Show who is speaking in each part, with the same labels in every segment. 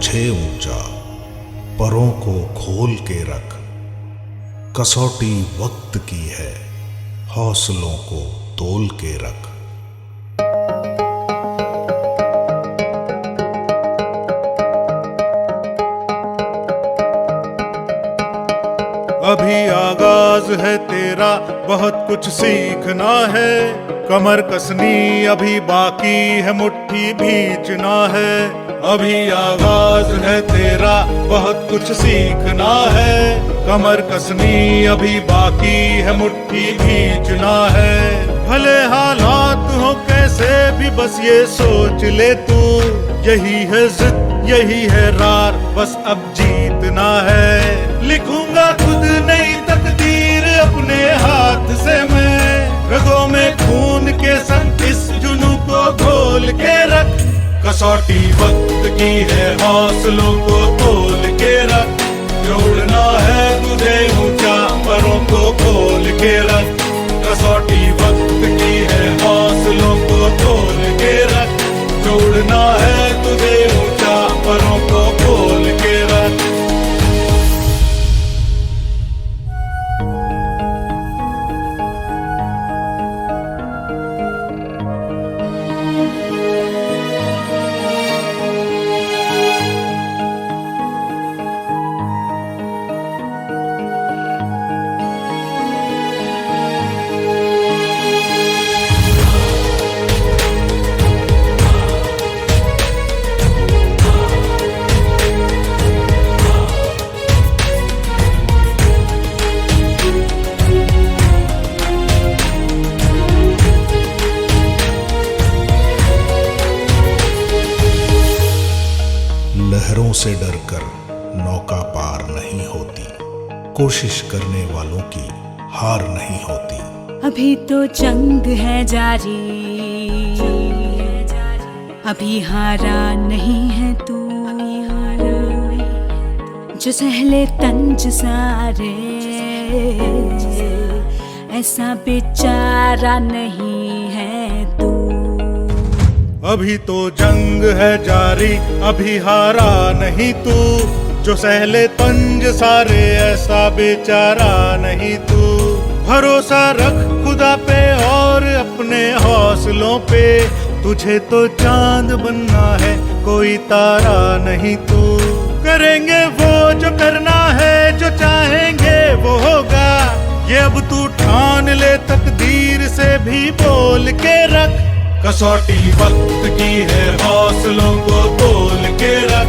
Speaker 1: तुझे ऊंचा, परों को खोल के रख। कसौटी वक्त की है, हौसलों को तोल के रख।
Speaker 2: अभी आगाज है तेरा, बहुत कुछ सीखना है। कमर कसनी अभी बाकी है, मुट्ठी भींचना है। अभी आगाज है तेरा, बहुत कुछ सीखना है। कमर कसनी अभी बाकी है, मुट्ठी भींचना है। भले हालात हो कैसे भी, बस ये सोच ले तू, यही है जिद यही है रार, बस अब जीतना है। लिखूंगा खुद नई तकदीर अपने हाथ से मैं, रगों में खून के संग इस जुनून को घोल के रख। कसौटी वक्त की है, हौसलों को तोल के रख। जोड़ना है तुझे ऊंचा, परों को खोल के रख। कसौटी वक्त की है, हौसलों को तोल के रख। जोड़ना है तुझे ऊंचा, परों को खोल के रख।
Speaker 1: लहरों से डरकर नौका पार नहीं होती, कोशिश करने वालों की हार नहीं होती।
Speaker 3: अभी तो जंग है जारी, अभी हारा नहीं है तू। जो सहले तंज सारे, ऐसा बेचारा नहीं है तू।
Speaker 2: अभी तो जंग है जारी, अभी हारा नहीं तू। जो सहले तंज सारे, ऐसा बेचारा नहीं तू। भरोसा रख खुदा पे और अपने हौसलों पे, तुझे तो चांद बनना है, कोई तारा नहीं तू। करेंगे वो जो करना है, जो चाहेंगे वो होगा। ये अब तू ठान ले, तकदीर से भी बोल के रख। कसौटी वक्त की है, हौसलों को तोल के रख।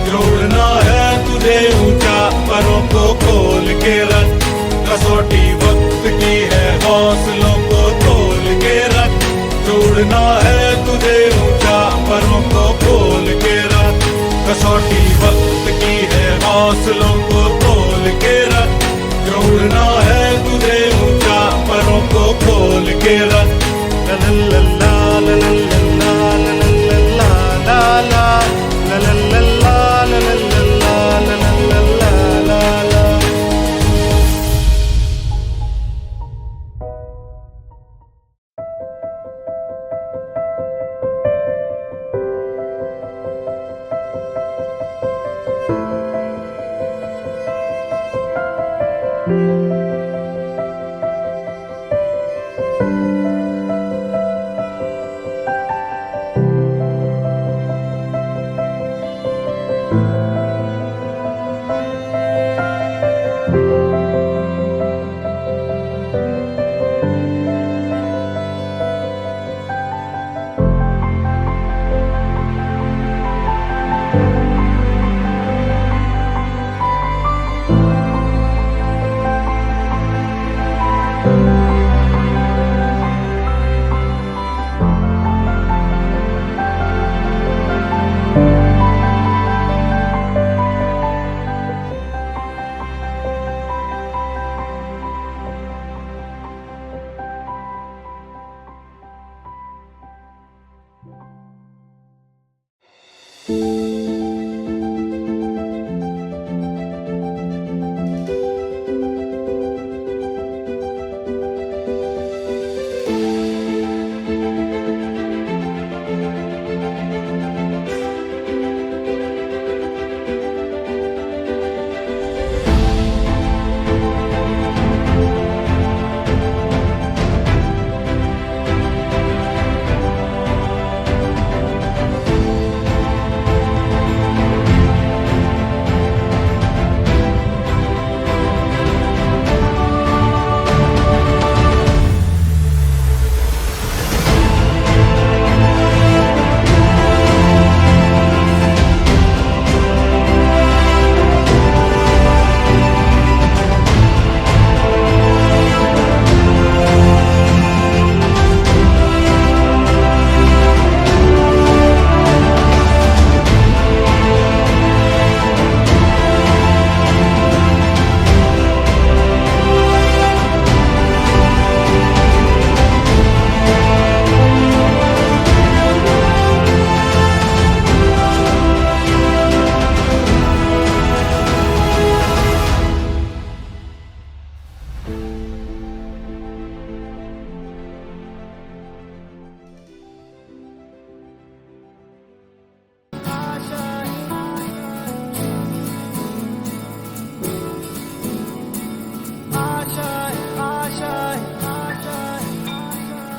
Speaker 2: जोड़ना है तुझे ऊंचा, परों को खोल के रख। कसौटी वक्त की है, हौसलों को तोल के रख। जोड़ना है तुझे ऊंचा, परों को खोल के रख। कसौटी वक्त की है, हौसलों को तोल के रख। जोड़ना है तुझे ऊंचा, परों को खोल के रख। ला ला ला ला ला ला ला ला ला ला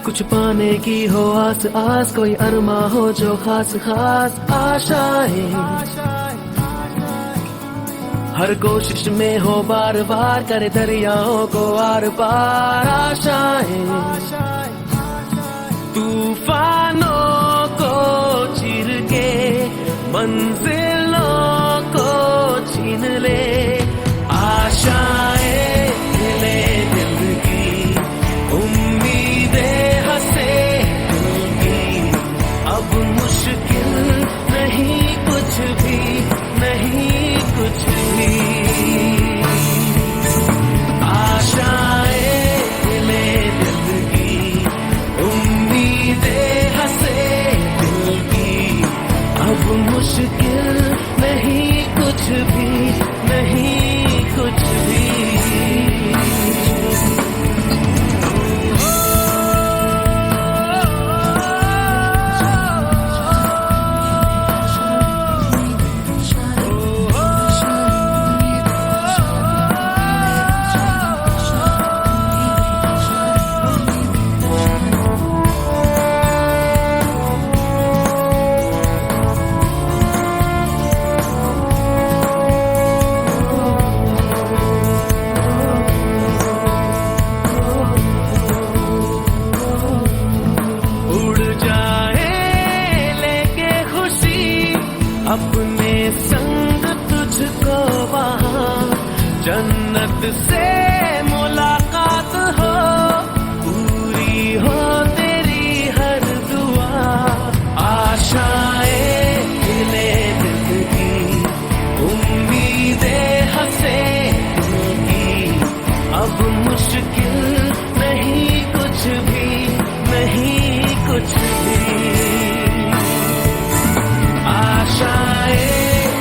Speaker 4: कुछ पाने की हो आस आस, कोई अरमा हो जो खास खास आशाएं, हर कोशिश में हो बार बार, करे दरियाओं को आर पार आशाएं, तूफानों को चीर के मंजिलों को छीन ले, आशाएं ले दिल की, उम्मीदें हंसे दिल की, अब मुश्किल नहीं कुछ भी, नहीं कुछ भी, आशाएं ले दिल की, उम्मीदें हंसे दिल की, अब मुश्किल नहीं कुछ भी, नहीं कुछ भी। अपने संग तुझको वहाँ जन्नत से मुलाकात हो, पूरी हो तेरी हर दुआ, आशाएं खिले दिल की, उम्मीदें हंसे दिल की, अब मुश्किल नहीं कुछ भी, नहीं कुछ भी, आशाएं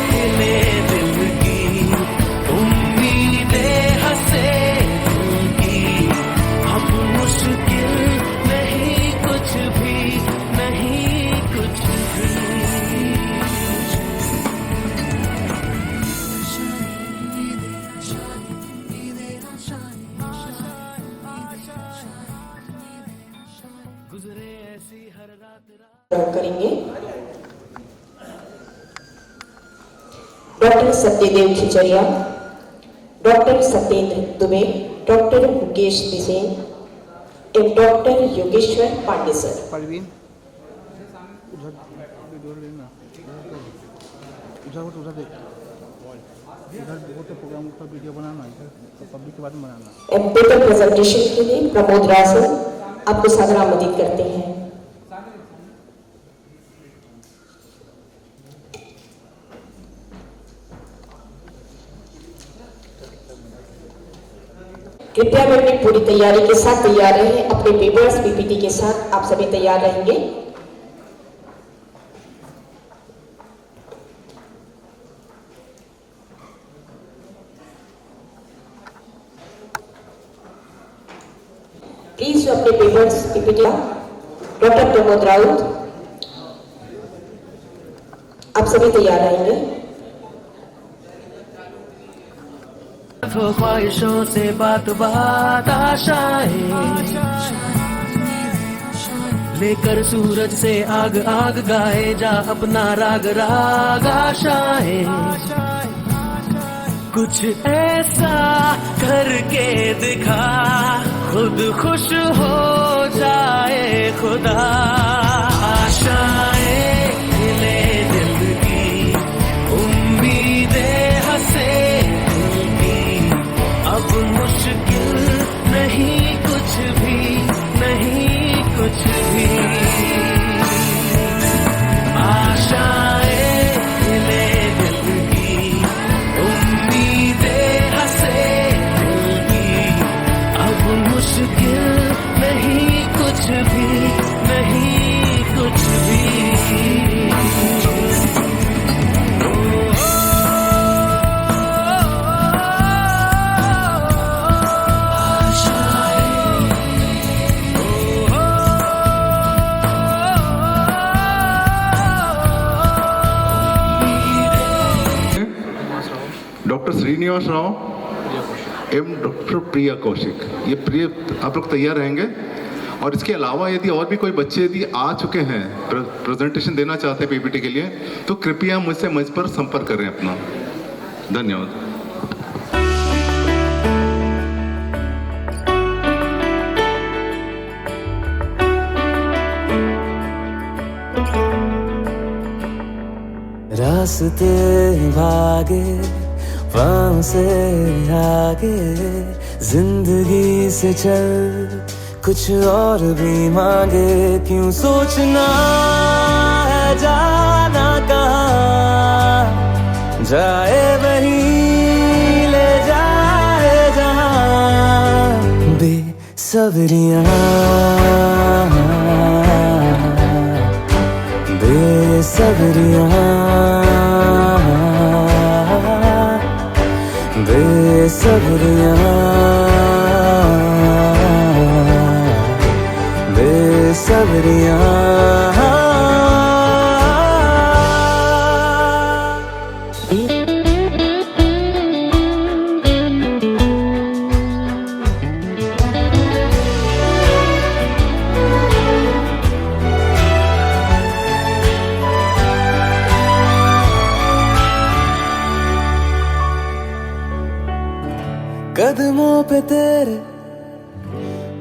Speaker 4: खिले दिल की, उम्मीदें हंसे दिल की, अब मुश्किल नहीं कुछ भी, नहीं कुछ भी। गुजरे ऐसी हर रात
Speaker 5: करेंगे doctor Satyadev Khichariya, doctor Satyendra Dubey, doctor Mukesh Bisen एवं डॉक्टर योगेश्वर पांडे सर।
Speaker 6: परवीन उधर वीडियो लेना, उधर देख, इधर वो तो प्रोग्राम का वीडियो बनाना, इधर पब्लिक के बाद में बनाना।
Speaker 5: एवं पेपर प्रेजेंटेशन के लिए प्रमोद रासर आपको सादर आमंत्रित करते हैं। कृपया वे अपनी पूरी तैयारी के साथ तैयार रहें, अपने पेपर्स पीपीटी के साथ आप सभी तैयार रहेंगे। प्लीज अपने papers PPT, doctor Pramod Raut आप सभी तैयार रहेंगे।
Speaker 4: ख्वाहिशों से बात बात आशाएं, लेकर सूरज से आग आग गाए जा अपना राग राग, आशाएं कुछ ऐसा करके दिखा, खुद खुश हो जाए खुदा, आशाएं खिले दिल की, उम्मीदें हंसे दिल की, अब मुश्किल नहीं कुछ भी, नहीं कुछ भी, आशाएं खिले दिल की, उम्मीदें हंसे दिल की, अब मुश्किल नहीं कुछ भी, नहीं कुछ भी।
Speaker 7: डॉक्टर श्रीनिवास राव एवं डॉक्टर प्रिया कौशिक, ये प्रिय आप लोग तैयार रहेंगे। और इसके अलावा यदि और भी कोई बच्चे यदि आ चुके हैं प्रेजेंटेशन देना चाहते हैं पीपीटी के लिए, तो कृपया मुझसे मंच पर संपर्क करें अपना। धन्यवाद।
Speaker 8: रास्ते भागे पाँव से आगे, जिंदगी से चल कुछ और भी मांगे। क्यों सोचना है जाना कहाँ, जाए वहीं ले जाए जहाँ। बेसब्रियाँ बेसब्रियाँ बेसब्रियाँ बेसब्रियाँ। कदमों पे तेरे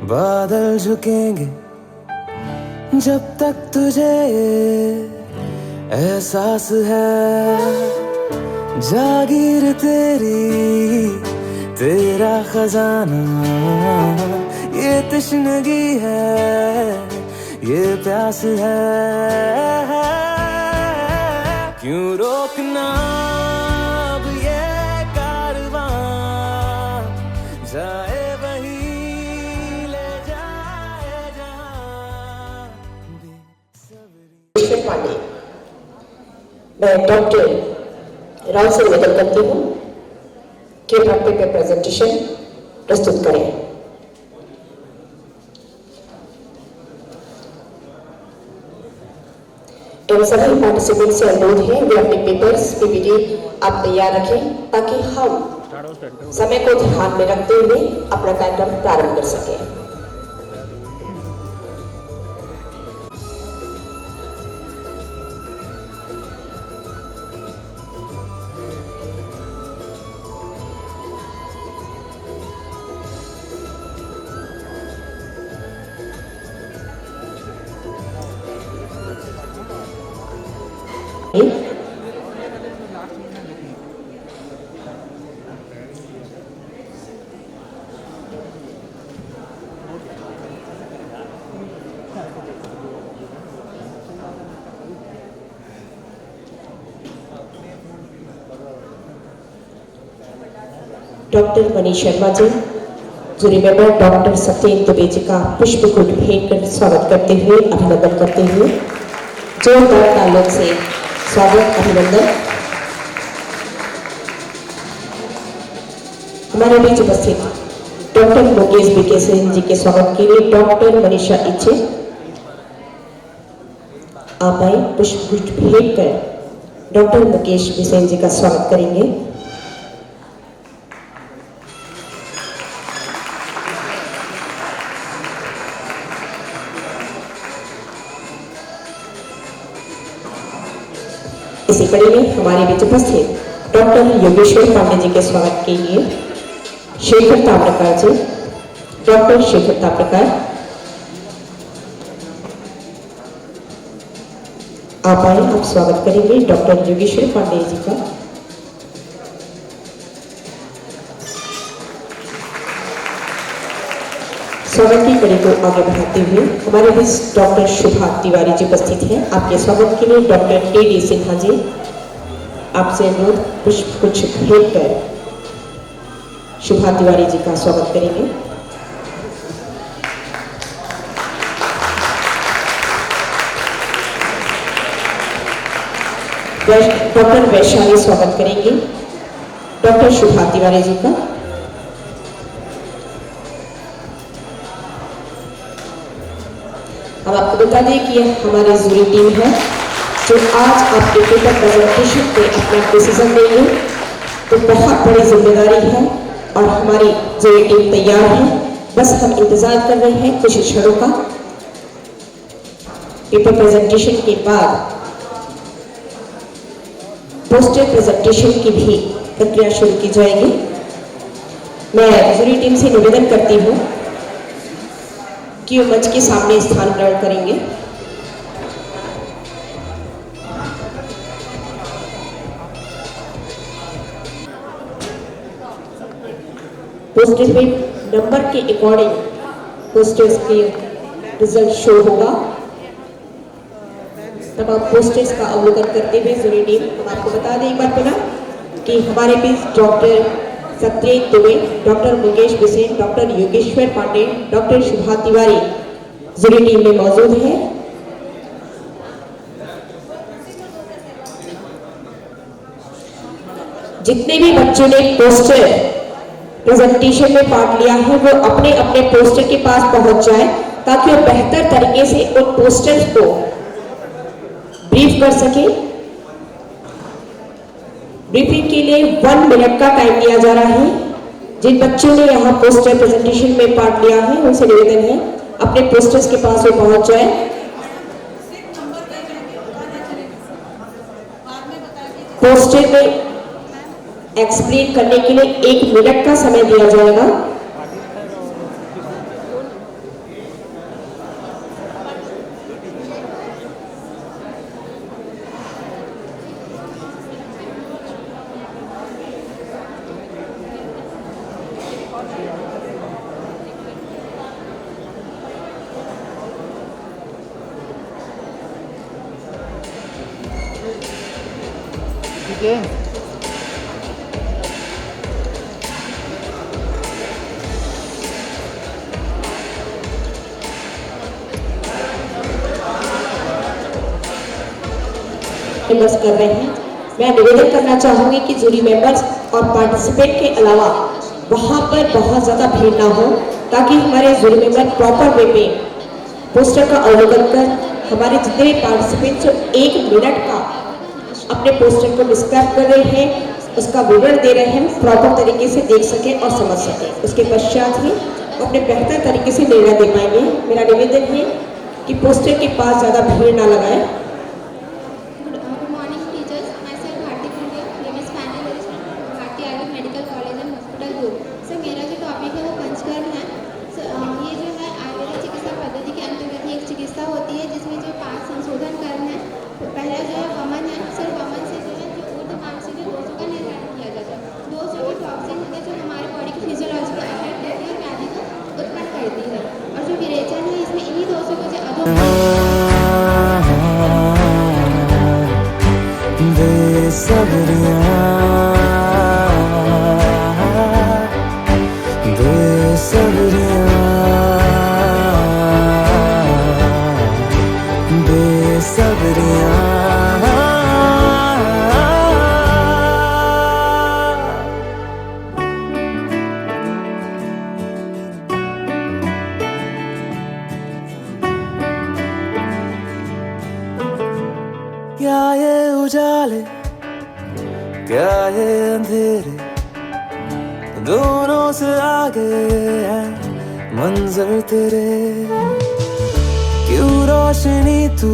Speaker 8: बादल झुकेंगे, जब तक तुझे एहसास है। जागीर तेरी तेरा खजाना, ये तश्नगी है ये प्यास है। क्यों रोकना अब ये कारवां, जाए वहीं ले जाए जहाँ।
Speaker 5: योगेश्वर पांडे, मैं डॉक्टर राव से निवेदन करती हूँ कि अपने पे प्रेजेंटेशन प्रस्तुत करें। एवं सभी पार्टिसिपेंट से अनुरोध है वे अपने पेपर्स पीपीटी आप तैयार रखें, ताकि हम समय को ध्यान में रखते हुए अपना कार्यक्रम प्रारंभ कर सकें। Doctor Manish Sharma ji, jury member doctor Satyendra Dubey ji का पुष्पगुच्छ भेंट कर स्वागत करते हुए अभिनंदन करते हुए जोरदार तालियों से स्वागत अभिनंदन। हमारे बीच उपस्थित डॉक्टर मुकेश बिकेसेन जी के स्वागत के लिए डॉक्टर मनीषा इच्छे आप आए, पुष्पगुच्छ भेंट कर डॉक्टर मुकेश बिकेसेन जी का स्वागत करेंगे। इसी कड़ी में हमारे बीच उपस्थित डॉक्टर योगेश्वर पांडे जी के स्वागत के लिए शेखर ताम्रकार जी, डॉक्टर शेखर ताम्रकार आप आए, आप स्वागत करेंगे डॉक्टर योगेश्वर पांडे जी का। स्वागत की कड़ी को आगे बढ़ाते हुए हमारे बीच डॉक्टर शुभा तिवारी जी उपस्थित हैं। आपके स्वागत के लिए डॉक्टर टी.डी. सिन्हा जी आपसे अनुरोध पुष्पगुच्छ भेंट कर शुभा तिवारी जी का स्वागत करेंगे। डॉक्टर वैशाली स्वागत करेंगे डॉक्टर शुभा तिवारी जी का। अब आपको बता दें कि यह हमारी जूरी टीम है जो आज आपके पेपर प्रेजेंटेशन पे अपना डिसीजन देंगे। तो बहुत बड़ी जिम्मेदारी है और हमारी जूरी टीम तैयार है। बस हम इंतजार कर रहे हैं कुछ क्षणों का। पेपर प्रेजेंटेशन के बाद पोस्टर प्रेजेंटेशन की भी प्रक्रिया शुरू की जाएगी। मैं जूरी टीम से निवेदन करती हूँ कि वो मंच के सामने स्थान ग्रहण करेंगे। पोस्टर पे नंबर के अकॉर्डिंग पोस्टर्स के रिजल्ट शो होगा। तमाम पोस्टर्स का अवलोकन करते हुए जूरी टीम हम आपको बता दें एक बार पुनः कि हमारे बीच doctor Satyendra Dubey, doctor Mukesh Bisen, doctor Yogeshwar Pandey, doctor Shubha Tiwari jury team में मौजूद है। जितने भी बच्चों ने पोस्टर प्रेजेंटेशन में पार्ट लिया है वो अपने अपने पोस्टर के पास पहुंच जाए ताकि वो बेहतर तरीके से उन पोस्टर्स को ब्रीफ कर सके। ब्रीफिंग के लिए 1 मिनट का टाइम दिया जा रहा है। जिन बच्चों ने यहाँ पोस्टर प्रेजेंटेशन में पार्ट लिया है उनसे निवेदन है अपने पोस्टर्स के पास वो पहुंच जाए। पोस्टर में एक्सप्लेन करने के लिए 1 मिनट का समय दिया जाएगा।
Speaker 6: ठीक है।
Speaker 5: मेंबर्स कर रहे हैं। मैं निवेदन करना चाहूंगी कि जूरी मेंबर्स और पार्टिसिपेंट के अलावा वहां पर बहुत ज्यादा भीड़ ना हो ताकि हमारे जूरी मेंबर प्रॉपर वे में पोस्टर का अवलोकन कर हमारे जितने भी पार्टिसिपेंट्स 1 मिनट का अपने पोस्टर को डिस्क्राइब कर रहे हैं उसका विवरण दे रहे हैं प्रॉपर तरीके से देख सकें और समझ सकें। उसके पश्चात ही अपने बेहतर तरीके से निर्णय दे पाएंगे। मेरा निवेदन है कि पोस्टर के पास ज़्यादा भीड़ ना लगाएं।
Speaker 8: क्या ये उजाले क्या ये अंधेरे दोनों से आगे है मंजर तेरे। क्यों रोशनी तू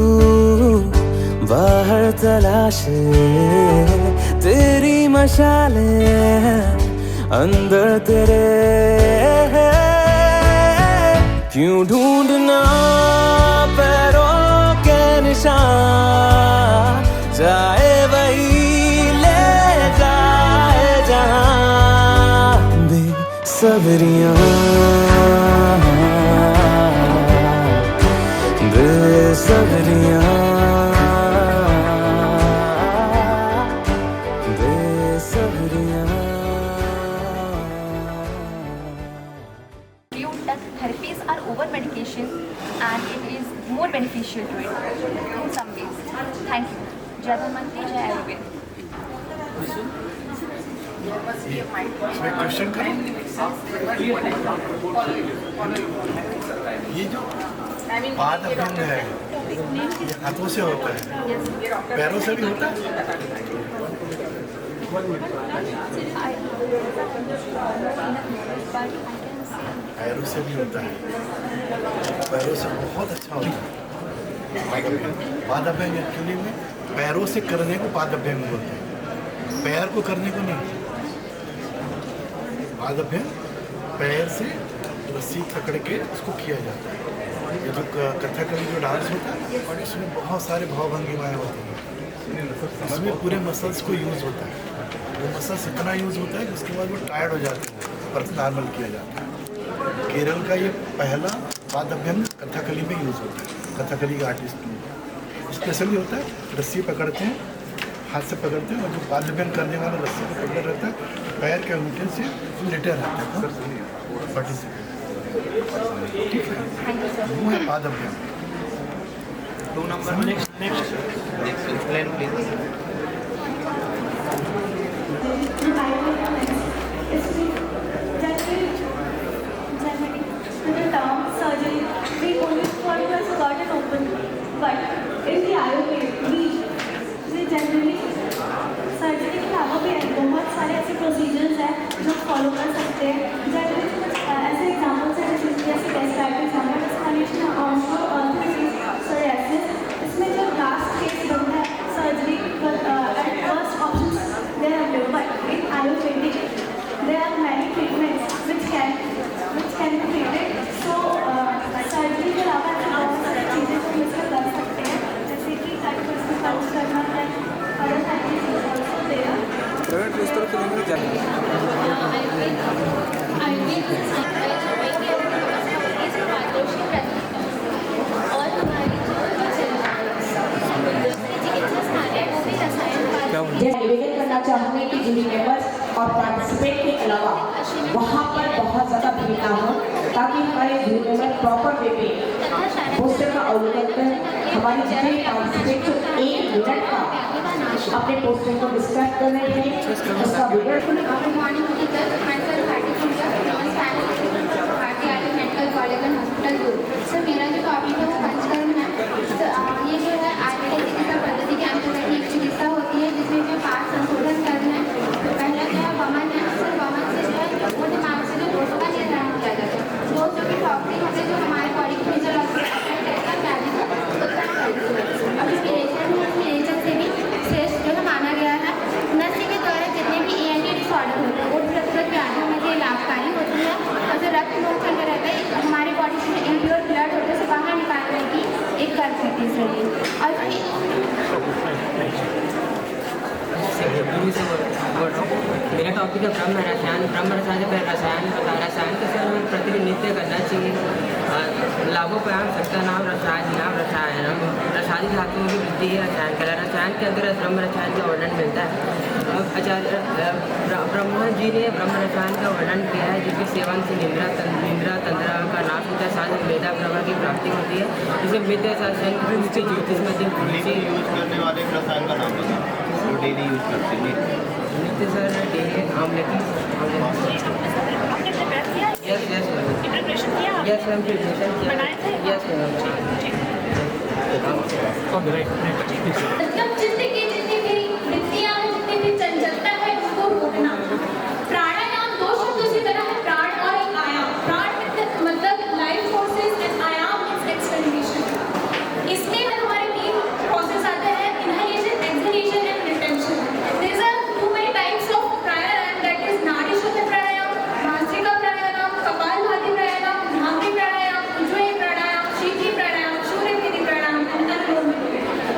Speaker 8: बाहर तलाशे तेरी मशाले अंदर तेरे। क्यों ढूंढना पैरों के निशान जाए वही ले जाए जहां बेसब्रियां बेसब्रियां
Speaker 9: Therapies are over medication and it is more beneficial to it in some ways. Thank you. Jai Dhanvantri, Jai Ayurved.
Speaker 2: Question करो। ये जो पाद अभ्यंग है ये हाथों से होता है, पैरों से भी होता है।
Speaker 6: पैरों से भी होता है, पैरों से बहुत अच्छा होता है पादाभ्यंग। एक्चुअली में पैरों से करने को पादाभ्यंग बोलते हैं, पैर को करने को नहीं। पादाभ्यंग पैर से रस्सी पकड़ के उसको किया जाता है। ये जो कथकली जो डांस होता है और इसमें बहुत सारे भावभंगिमाएँ होती हैं, इसमें पूरे मसल्स को यूज़ होता है। वो मसल्स इतना यूज़ होता है कि उसके बाद वो टायर्ड हो जाते हैं और नॉर्मल किया जाता है। केरल का ये पहला पादाभ्यंग कथकली में यूज़ होता है। कथकली के आर्टिस्ट स्पेशली होता है, रस्सी पकड़ते हैं, हाथ से पकड़ते हैं और जो पादाभ्यंग करने वाला रस्सी को पकड़ रहता है, पैर के अंगूठे से लेटे रहता है 40 सेकेंड। ठीक है, वो है पादाभ्यंग।
Speaker 4: 2 number next explain please.
Speaker 10: Surgery, we only thought it was gotten open, but in the Ayurveda, we generally surgery के अलावा भी बहुत सारे ऐसे प्रोसीजर्स हैं जो फॉलो कर सकते हैं। जनरली कुछ ऐसे एग्जाम्पल्स हैं जैसे डेस्क्राइब एग्जाम्पल एक्सप्लेनेशन सोरियासिस। इसमें जो लास्ट केस बनता है surgery at first option there are available, but in Ayurvedic there are many treatments which can be treated. So surgery के अलावा ऐसे बहुत सारी चीज़ें जो मिलकर कर सकते हैं, जैसे कि कट करना है, other therapies also there. और हमारी
Speaker 5: निवेदन करना चाहूँगी कि जिन मेंबर्स और पार्टिसिपेंट के अलावा वहाँ पर बहुत ज़्यादा भीड़ ना हो, ताकि हमारे ग्रुप मेंबर प्रॉपर वे में पोस्टर का अवलोकन कर हमारे जितने पार्टिसिपेंट 1 मिनट का अपने पोस्टर को डिस्क्राइब कर रहे हैं उसका विवरण।
Speaker 10: गुड मॉर्निंग टीचर, मैं sir Bharati medical college and hospital दूर। सर मेरा जो टॉपिक है वो पंचकर्म है। तो ये जो है आयुर्वेदिक चिकित्सा पद्धति के अंतर्गत एक चिकित्सा होती है जिसमें जो 5 संशोधन करना है। तो पहला जो है वमन है। सर वमन से जो है वो दिमाग से जो दोषों का निर्धारण किया जाता है। दोष जो कि टॉक्सिक होते हैं जो हमारे बॉडी के भीतर से भी श्रेष्ठ जो है माना गया है। नस्य के द्वारा जितने भी ENT डिसऑर्डर होते हैं वो प्रस्तुत व्याधियों में से लाभकारी होती है। और जो रक्त लोग चल रहता है हमारी बॉडी से इम्प्योर ब्लड होता है उसे बाहर निकालने की एक कर सकती है शरीर। और
Speaker 11: मेरा टॉपिक है ब्रह्म रसायन। ब्रह्म रसायन का रसायन होता है। रसायन का सर हमें प्रतिदिन नित्य करना चाहिए। लाभोपयाम सकता नाम रसायन नाम रसायनम रसायनिक धातुओं की वृद्धि है रसायन कला। रसायन के अंदर ब्रह्म रसायन का वर्णन मिलता है। आचार्य ब्रह्मा जी ने ब्रह्म रसायन का वर्णन किया है जिसके सेवन से निंद्रा तंद्रा का नाश होता है, साथ ही मेधा ब्रह्म की प्राप्ति होती है। जिसमें मित्र शासन ज्योतिष मध्यम यूज करने वाले रसायन का नाम बताओ जो डेली यूज करते हैं। नित्य सर डेली आमलकी यस मैम प्रिपरेशन किया। यस मैम
Speaker 10: जिंदगी की जितनी भी वृत्तियां हैं, जितनी भी चंचलता है उसको रोकना। प्राणायाम 2 शब्दों से बना है, प्राण और आयाम। प्राण मतलब लाइफ फोर्सेस एंड आयाम मींस एक्सपेंडिशन। इसमें हमारे 3 प्रोसेस आते हैं, inhalation, exhalation and retention. There are too many types of pranayama, that is nadi shuddhi pranayama, bhastrika pranayama, kapalbhati pranayama, bhramari pranayama, Ujjayi pranayama, Sheetali pranayam, Suryamukhi pranayam and Anulom Vilom.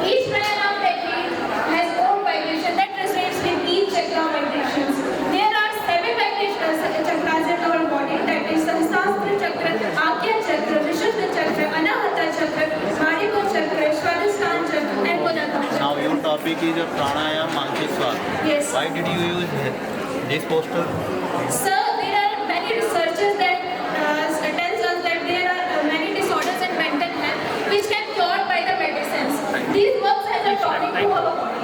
Speaker 10: Each pranayam technique has own vibration that resonates with each chakra vibrations. There are 7 vibrational chakras in our body, that is Sahasrara chakra, Agya chakra, Vishuddha chakra, Anahata chakra, Maripo chakra, Swadhisthana chakra and Muladhara chakra.
Speaker 12: Now your topic is pranayam manchik swad.
Speaker 10: Yes.
Speaker 12: Why did you use this poster?
Speaker 10: Sir, there are many researchers that tells us that there are many disorders in mental health which can cured by the medicines. These works as a tonic to our body.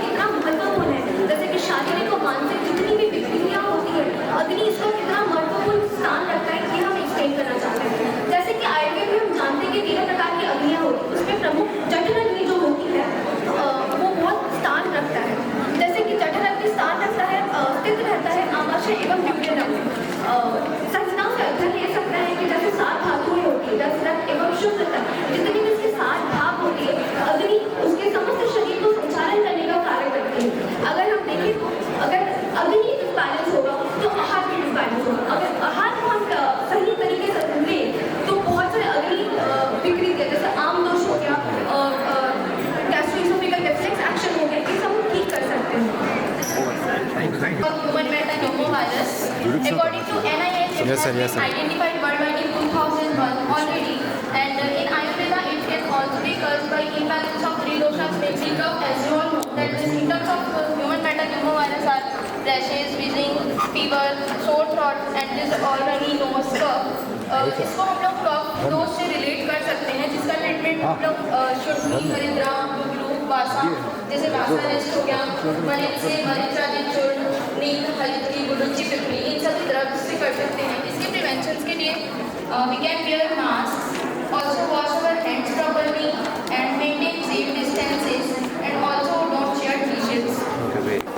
Speaker 10: कितना महत्वपूर्ण है, जैसे कि शारीरिक और मानसिक जितनी भी विक्रियाएं होती है, अग्नि इसका कितना महत्वपूर्ण स्थान रखता है ये हम एक्सप्लेन करना चाहते हैं। जैसे कि आयुर्वेद में हम जानते हैं कि 13 प्रकार की अग्नियां होती है, उसमें प्रमुख जठर अग्नि जो होती है वो बहुत स्थान रखता है। जैसे कि जठर अग्नि स्थान रखता है, स्थित रहता है आमाशय एवं ड्यूटेरम। संज्ञाओं से अर्थ ले सकता है शुक्र तक जितनी भी उसके साथ भाग होती है, अग्नि उसके समस्त शरीर को संचालन करने का कार्य करती है। अगर हम देखें तो अगर अग्नि डिसबैलेंस होगा तो आहार भी डिसबैलेंस होगा। अगर आहार को हम सही तरीके से लें तो बहुत सारे अग्नि विकृत है, जैसे आम दोष हो गया, गैस्ट्रोइसोफेगल रिफ्लेक्स एक्शन हो गया, ये सब हम ठीक कर सकते हैं। Human metapneumovirus, according to NIH, it has been identified worldwide in 2001 already, and in Ayurveda it can also be caused by imbalance of three doshas mainly of as you all know that the symptoms of human metapneumovirus are rashes, wheezing, fever, sore throat, and this all runny nose, cough. इसको हम लोग कफ दोष से relate कर सकते हैं, जिसका treatment हम लोग शुद्धि, हरिद्रा, गुगलू, वासा, जैसे वासा रेस्ट हो गया, मलेच्चे, मलेच्चादी चूर्ण, नील, हल्दी, गुडुची, पिपली, इन सभी ड्रग्स से कर सकते हैं। इसके प्रिवेंशन के लिए we can wear mask, also wash our hands properly and maintain safe distances and also don't share tissues.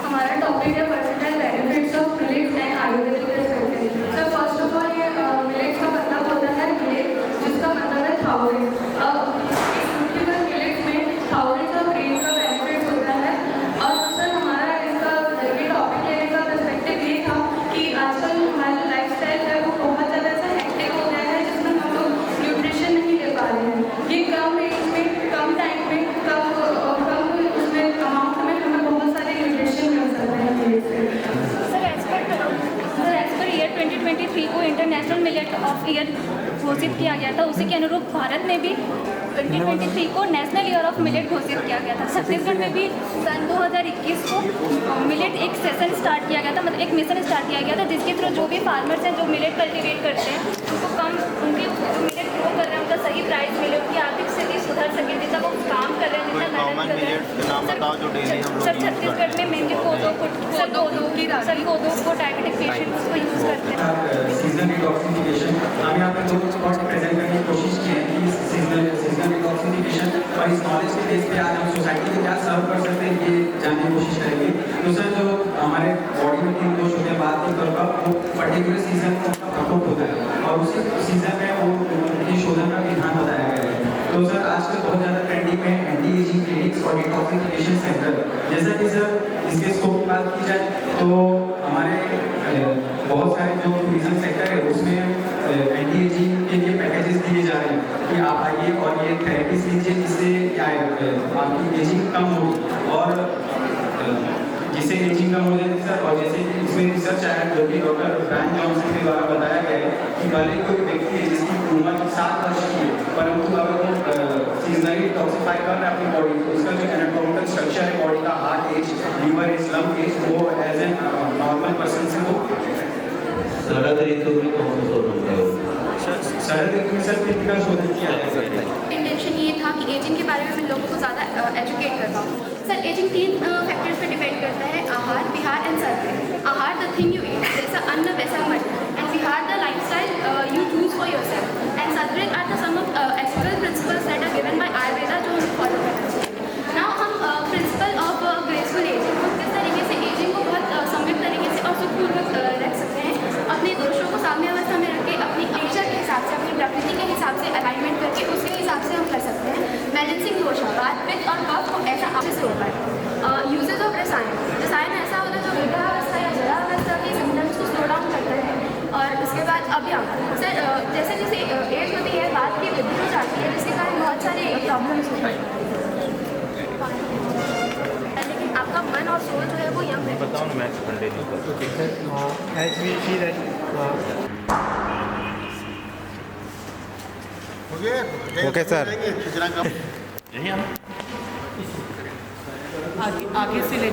Speaker 10: हमारा टॉपिक है versatile benefits of millets and Ayurvedic recipes. So first of all ये मिलेट्स का मतलब होता है millet, जिसका मतलब है थाउरेन। मिलेट्स में थाउरेन का ग्रेन का बेनिफिट होता है। और सर हमारा इसका ये टॉपिक लेने का पर्सपेक्टिव ये था कि आजकल हमारा लाइफस्टाइल है वो बहुत ज़्यादा ऐसा हेक्टिक हो गया है, जिसमें हम लोग न्यूट्रिशन नहीं ले पा रहे हैं। ये कम एज में, कम टाइम में, कम उसमें अमाउंट में हमें बहुत सारे न्यूट्रिशन मिल सकते हैं। सर एज पर ईयर 2023 को इंटरनेशनल मिलेट ऑफ ईयर घोषित किया गया था, उसी के अनुरूप भारत में भी 2023 को नेशनल ईयर ऑफ मिलेट घोषित किया गया था। छत्तीसगढ़ में भी सन 2021 को मिलेट एक सेशन स्टार्ट किया गया था, मतलब एक मिशन स्टार्ट किया गया था, जिसके थ्रू जो भी फार्मर्स हैं जो मिलेट कल्टिवेट करते हैं उनको कम, उनके मिलेट ग्रो कर रहे हैं, उनका सही प्राइस मिले, उनकी आर्थिक स्थिति सुधर सके, जितना वो काम कर रहे हैं, जितना मेहनत कर रहे हैं। सर छत्तीसगढ़ में मेनली कोदो को डायबिटिक पेशेंट उसको यूज़ करते हैं।
Speaker 13: सीजनल डिटॉक्सिफिकेशन हम यहाँ पे दो स्पॉट्स प्रेजेंट करने की कोशिश की है कि सीजनल डिटॉक्सिफिकेशन और इस नॉलेज के बेस पे आज हम सोसाइटी को क्या सर्व कर सकते हैं ये जानने की कोशिश करेंगे। तो सर जो हमारे बॉडी में 3 दोष होते हैं, बात की तौर पर वो पर्टिकुलर सीजन में उनका प्रकोप होता है और उसी सीजन में वो उनकी शोधन का विधान बताया गया है। तो सर आजकल बहुत ज़्यादा ट्रेंडिंग में एंटी एजिंग क्लिनिक्स और डिटॉक्सिफिकेशन सेंटर, जैसा कि सर इसके स्कोप की बात की जाए तो हमारे बहुत सारे जो टूरिज्म सेक्टर है उसमें एंटी एजिंग के लिए पैकेजेस दिए जा रहे हैं कि आप आइए और ये थेरेपीज लीजिए, जिससे क्या है आपकी एजिंग कम होगी और जिससे एजिंग कम हो जाएगी सर। और जैसे कि इसमें रिसर्च आया जो कि डॉक्टर ब्रायन जॉनसन के द्वारा बताया गया है कि भले कोई व्यक्ति है जिसकी उम्र 7 वर्ष की है, परंतु अगर वो सीजनली डिटॉक्सिफाई कर रहा है अपनी बॉडी, तो उसका जो एनाटॉमिकल स्ट्रक्चर है बॉडी का, heart age, liver age, lung age, वो एज एन नॉर्मल पर्सन से वो सरल तरीके में कौन सा शोधन किया? सरल तरीके में सर टिपिकल शोधन किया है।
Speaker 10: इंटेंशन ये था कि एजिंग के बारे में मैं लोगों को ज़्यादा एजुकेट कर पाऊँ। सर एजिंग 3 फैक्टर्स पे डिपेंड करता है, आहार, विहार एंड सर्विस। आहार द थिंग यू ईट, जैसा अन्न वैसा मन, एंड विहार the lifestyle you choose for yourself, and service are the sum of ethical principles that are given by Ayurveda, जो हमें फॉलो करना चाहिए। नाउ हम प्रिंसिपल ऑफ ग्रेसफुल एजिंग, हम किस तरीके से एजिंग को बहुत सम्यक तरीके से और सुखपूर्वक रख सकते हैं, अपने दोषों को साम्य अवस्था में रख के, अपनी नेचर के हिसाब से, अपनी प्रकृति के हिसाब से अलाइनमेंट करके उसके हिसाब से हम कर सकते हैं। बैलेंसिंग दोष, बात पित्त और कफ को ऐसा अच्छे से होता है। यूजेज ऑफ रसायन ऐसा होता है जो वृद्धावस्था या जरावस्था के सिम्टम्स को स्लो डाउन करता है। और उसके बाद अभियान सर जैसे जैसे एज होती है बात की वृद्धि हो जाती है, जिसके कारण बहुत सारे प्रॉब्लम्स होते हैं, लेकिन आपका मन और सोल जो है वो यंग है।
Speaker 12: बताओ ना, मैच कंटिन्यू कर।
Speaker 14: As we see that
Speaker 12: okay sir, यही हम
Speaker 14: आगे से ले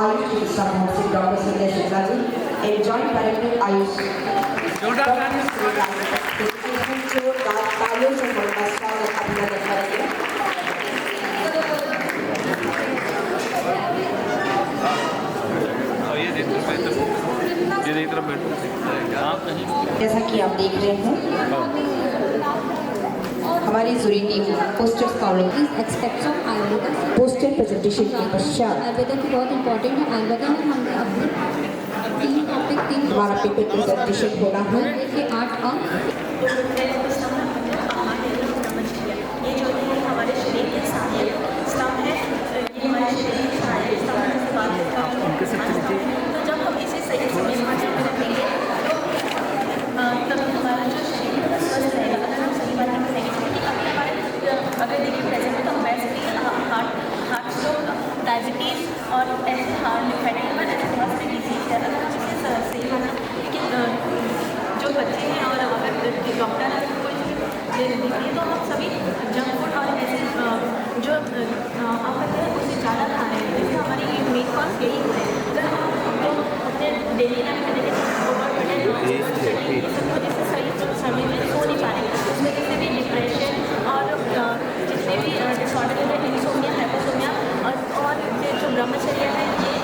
Speaker 5: आयुष चिकित्सा से डॉक्टर संजय शुक्ला जी, एक जॉइंट डायरेक्टर आयुष तालियों से बड़ा स्वागत अभिनंदन करेंगे। जैसा कि आप देख रहे हैं हमारी जुरी team posters follow
Speaker 10: aspects of Ayurveda.
Speaker 5: Poster presentation के पश्चात
Speaker 10: आयुर्वेदा की बहुत इंपॉर्टेंट है। आयुर्वेदा में हमने अपने 3 टॉपिक 3
Speaker 5: हमारा पेपर प्रेजेंटेशन हो रहा है।
Speaker 10: के 8 अंक।
Speaker 9: ये जो है हमारे शरीर के सारे स्तंभ है, ये हमारे शरीर के सारे स्तंभ से बात करता है। तो जब हम इसे सही समय में रखेंगे तो तब हमारा जो शरीर है स्वस्थ रहेगा। अगर हम सही बात करेंगे क्योंकि अभी हमारे अगर देखिए प्रेजेंट में तो वैसे भी हार्ट स्ट्रोक, डायबिटीज़ और ऐसे लिम्फेटिक ऐसे बहुत सारी डिजीज है। अगर हम इससे सही बात लेकिन जो बच्चे हैं और अगर डॉक्टर है कोई देखिए तो हम सभी जंक फूड और ऐसे जो आप कहते हैं उससे ज़्यादा खा रहे हैं। जैसे हमारी ये मेन कॉज यही हो रहे हैं। अगर हम अपने डेली लाइफ में देखें जैसे सही समय में सो नहीं पा रहे, उसमें किसी भी डिप्रेशन और जितने भी डिसऑर्डर है, इंसोमिया, हाइपोसोमिया और जो ब्रह्मचर्य है, ये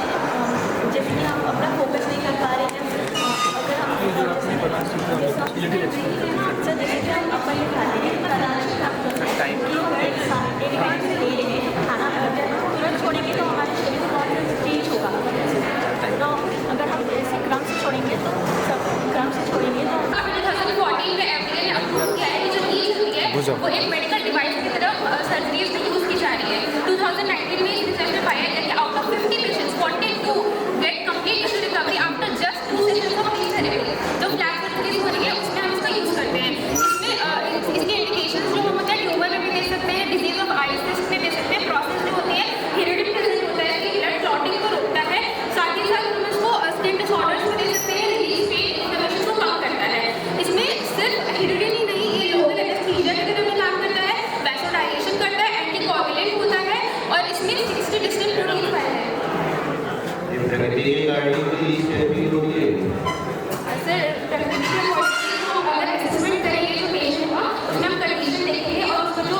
Speaker 9: जैसे कि हम अपना फोकस नहीं कर पा रहे हैं। अगर हम जैसे कि हम अपन ये खाते हैं खाना तुरंत छोड़ेंगे तो हमारे शरीर में बहुत चेंज होगा। तो अगर हम ऐसे क्रम से छोड़ेंगे तो सब क्रम से छोड़ेंगे तो
Speaker 10: 2014 में FDA ने अप्रूव किया है कि जो नील होती है वो एक मेडिकल डिवाइस की तरह सर्जरीज में यूज़ की जा रही है। 2019 में इस रिसर्च में पाया गया कि out of 50 patients wanted to get complete tissue recovery after just 2 sessions of नील थेरेपी। जो फ्लैट सर्जरीज हो रही है उसमें हम इसका यूज़ करते हैं। इसमें इसके इंडिकेशंस जो हम होते हैं ट्यूमर में भी दे सकते हैं, डिजीज ऑफ आइज में दे सकते हैं। प्रोसेस जो होती है हेरिडिटी प्रेजेंट होता है कि ब्लड क्लॉटिंग को रोकता है, साथ ही साथ हम इसको स्किन डिसऑर्डर्स में दे सकते हैं, रिलीज पेन इन्फ्लेमेशन को कम करता है। इसमें सिर्फ हेरिडिटी नहीं, ये लोकल एनेस्थीसिया की तरह भी काम करता है, वैसोडाइलेशन करता है, एंटीकोगुलेंट होता है और इसमें 60 डिस्टिंक्ट प्रोटीन पाया है। सर अगर असेसमेंट करेंगे जो पेशेंट का उसमें हम कंडीशन देखेंगे और उसको जो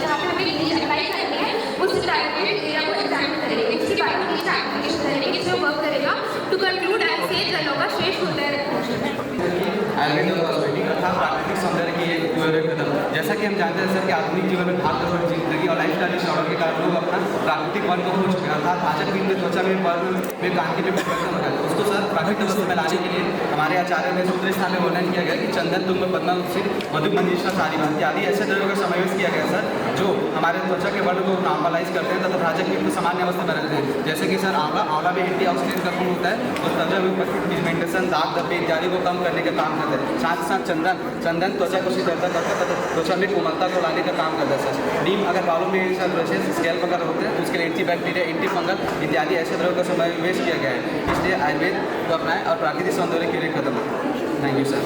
Speaker 10: जहाँ पे हमें नीड अप्लाई करनी है उस टारगेटेड एरिया को एग्जामिन करेंगे। इसके बाद हम नीड एप्लीकेशन करेंगे, इसमें वर्क करेगा। टू कंक्लूड आई से जल होगा श्रेष्ठ होता है।
Speaker 13: आयुर्वेद और कॉस्मेटिक तथा प्राकृतिक सौंदर्य की एक कदम। जैसा कि हम जानते हैं सर कि आधुनिक जीवन में भाग दौड़ जिंदगी और लाइफस्टाइल डिसऑर्डर के कारण लोग अपना प्राकृतिक वन को खो चुके हैं। अर्थात पाचक दिन में त्वचा में पर्व में कान के में परिवर्तन हो रहा है। उसको सर प्राकृतिक वस्तु में लाने के लिए हमारे आचार्य ने सूत्र स्थान में वर्णन किया गया कि चंदन, तुंग, पद्मा, मधु, मंजीषा, सारीभांति आदि ऐसे द्रव्यों का समावेश किया गया सर जो हमारे त्वचा के वर्ण को नॉर्मलाइज करते हैं तथा पाचक दिन को सामान्य अवस्था में रखते हैं। जैसे कि सर आंवला में एंटीऑक्सीडेंट का गुण होता है और त्वचा में पिगमेंटेशन, दाग धब्बे इत्यादि को कम करने का काम करता है। साथ ही साथ चंदन त्वचा को शीतलता करता है तथा त्वचा में कोमलता को लाने का काम करता है सर। नीम अगर बालों में सर ब्रशेस, स्कैल्प वगैरह होते हैं तो उसके लिए एंटीबैक्टीरिया, एंटी फंगल इत्यादि ऐसे द्रव्यों का समावेश किया गया है। इसलिए आयुर्वेद को अपनाएं और प्राकृतिक सौंदर्य के लिए कदम। Thank you sir.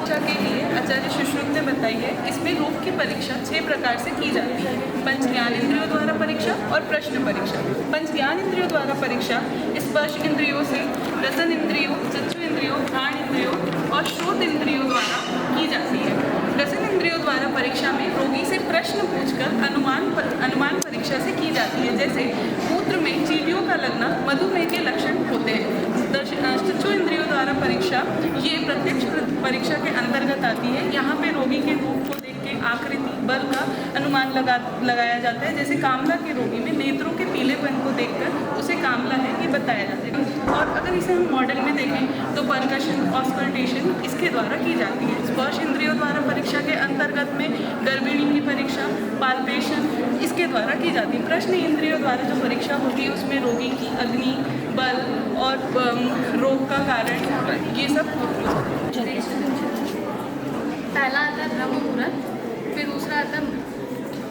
Speaker 14: परीक्षा के लिए आचार्य सुश्रुत ने बताई है। इसमें रोग की परीक्षा 6 प्रकार से की जाती है। पंच ज्ञान इंद्रियों द्वारा परीक्षा और प्रश्न परीक्षा। पंच ज्ञान इंद्रियों द्वारा परीक्षा स्पर्श इंद्रियों से, रसन इंद्रियों, चक्षु इंद्रियों, घ्राण इंद्रियों और श्रोत इंद्रियों द्वारा की जाती है। रसन इंद्रियों द्वारा परीक्षा में रोगी से प्रश्न पूछकर अनुमान परीक्षा से की जाती है। जैसे मूत्र में चींटियों का लगना मधुमेह के लक्षण होते हैं। चक्षु इंद्रियों द्वारा परीक्षा ये प्रत्यक्ष परीक्षा के अंतर्गत आती है। यहाँ पे रोगी के रूप को देख के आकृति, बल का अनुमान लगाया जाता है। जैसे कामला के रोगी में नेत्रों के पीलेपन को देखकर उसे कामला है ये बताया जाता है। और अगर इसे हम मॉडल में देखें तो परकशन, ऑस्कल्टेशन इसके द्वारा की जाती है। स्पर्श इंद्रियों द्वारा परीक्षा के अंतर्गत में गर्भिणी की परीक्षा, पाल्पेशन इसके द्वारा की जाती है। प्रश्न इंद्रियों द्वारा जो परीक्षा होती है उसमें रोगी की अग्नि, बल और रोग का कारण ये सब।
Speaker 15: पहला आता है ब्रह्म मुहूर्त, फिर दूसरा आता है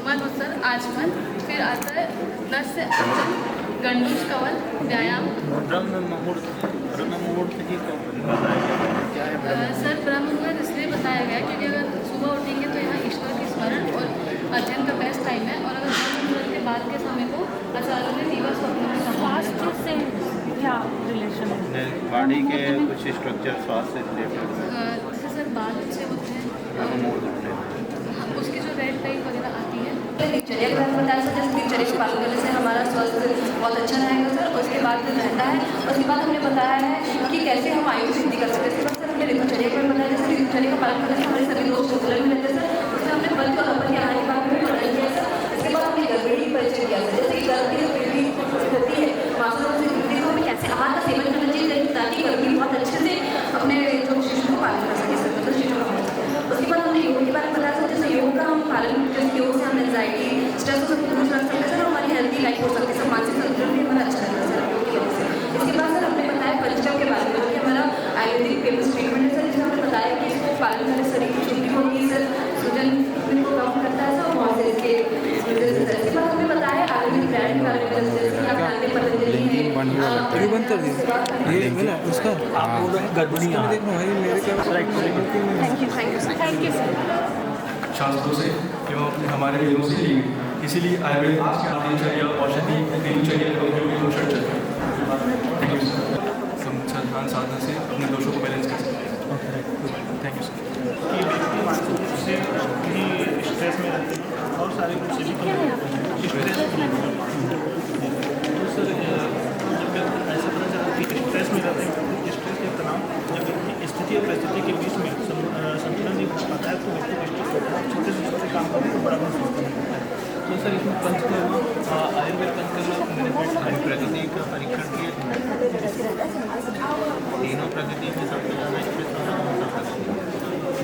Speaker 15: मल उत्सर आचमन, फिर आता है नस से अर्चन, गंडूज कवल, व्यायाम।
Speaker 12: ब्रह्म मुहूर्त की क्या है?
Speaker 15: सर ब्रह्म मुहूर्त इसलिए बताया गया क्योंकि अगर सुबह उठेंगे तो यहाँ ईश्वर की स्मरण और अध्ययन का बेस्ट टाइम है। और अगर ब्रह्म मुहूर्त के बाद के समय को आचार्यों ने दिवस स्वास्थ्य से क्या रिलेशन है?
Speaker 12: बॉडी के कुछ स्ट्रक्चर स्वास्थ्य से रिलेटेड
Speaker 15: जैसे सर बाल अच्छे होते हैं, उसकी जो रेड टाइप वगैरह आती है।
Speaker 9: दिनचर्या के बारे में बताया सर, जैसे दिनचर्या के पालन करने से हमारा स्वास्थ्य बहुत अच्छा रहेगा सर। उसके बाद फिर रहता है, उसके बाद हमने बताया है कि कैसे हम आयु वृद्धि कर सकते हैं। इसके बाद सर हमने दिनचर्या के बारे में बताया, जैसे दिनचर्या का पालन करने से हमारे सभी दोष संतुलन में रहते हैं सर। उससे हमने बल और अपन की
Speaker 4: कर दिया ये मिला उसका आप बोल रहे हैं गड़बड़ियाँ देखो भाई मेरे क्या
Speaker 9: थैंक यू सर।
Speaker 16: शास्त्रों से एवं अपने हमारे वेदों से ली गई, इसीलिए आयुर्वेद आज का दिनचर्या औषधि दिनचर्या उपयोगी पोषण चलता है। Thank you sir. हम ध्यान साधना से अपने दोषों को बैलेंस कर सकते हैं। Thank you sir.
Speaker 6: कि व्यक्ति मानसिक से भी स्ट्रेस में रहते हैं और सारे रूप से भी स्ट्रेस तो सर जब ऐसा पता चला कि स्ट्रेस में रहते हैं, स्ट्रेस के तनाव जब व्यक्ति स्थिति और परिस्थिति के बीच में संतुलन नहीं बन पाता है तो व्यक्ति को स्ट्रेस होता है, छोटे से छोटे काम करने को बड़ा महसूस करता है। तो सर इसमें पंचकर्मा आयुर्वेद पंचकर्मा
Speaker 12: प्रगति का परीक्षण किए, तीनों प्रगति में सबसे ज़्यादा स्ट्रेस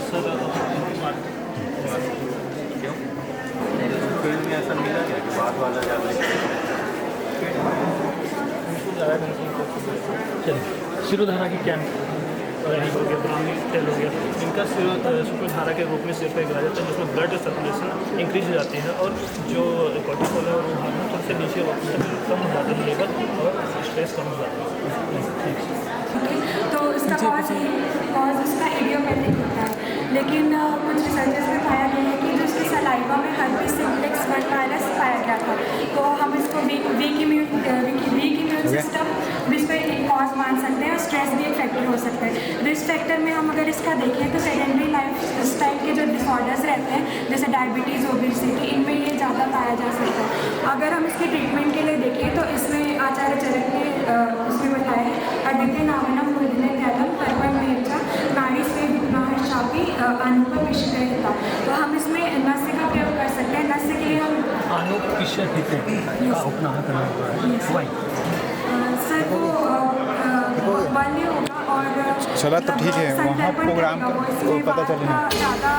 Speaker 6: सर
Speaker 12: क्यों फील्ड में ऐसा मिला क्या कि बात वाला ज़्यादा
Speaker 6: चलिए शिरोधारा की क्या रही हो गया, ब्राह्मी तेल हो गया, इनका शुक्रधारा के रूप में सिर पर गिराया जाता है जिसमें ब्लड सर्कुलेशन इंक्रीज हो जाती है और जो कॉर्टिसोल है वो हार्मोन थोड़े से नीचे कम हो जाता है लेवल और स्ट्रेस कम हो जाता है।
Speaker 17: तो इसका कॉज उसका इडियोपैथिक होता है, लेकिन कुछ रिसर्चेस में पाया गया है कि जो उसकी सलाइवा में हर्पीस सिम्प्लेक्स 1 वायरस पाया गया था, तो हम इसको वीक इम्यून सिस्टम इसको एक कॉज मान सकते हैं और स्ट्रेस भी एक फैक्टर हो सकता है। रिस्क फैक्टर में हम अगर इसका देखें तो सेडेंटरी लाइफ स्टाइल के जो डिसऑर्डर्स रहते हैं जैसे डायबिटीज़, ओबेसिटी, इनमें ये ज़्यादा पाया जा सकता है। अगर हम इसके ट्रीटमेंट के लिए देखें तो इसमें आचार्य चरक ने उसमें बताया है अद्वितीय नामनम मूर्धन्य दैलम कर्मण मेचा नाड़ी से विघ्नाह शापी अनुपविष्टता। तो हम इसमें नस्य का प्रयोग कर सकते हैं। नस्य के लिए हम
Speaker 4: अनुपविष्टता का उपनाह करना होगा।
Speaker 17: सर वो बल्य होगा और
Speaker 18: चला तो ठीक है, वहाँ प्रोग्राम को पता चलेगा
Speaker 17: ज़्यादा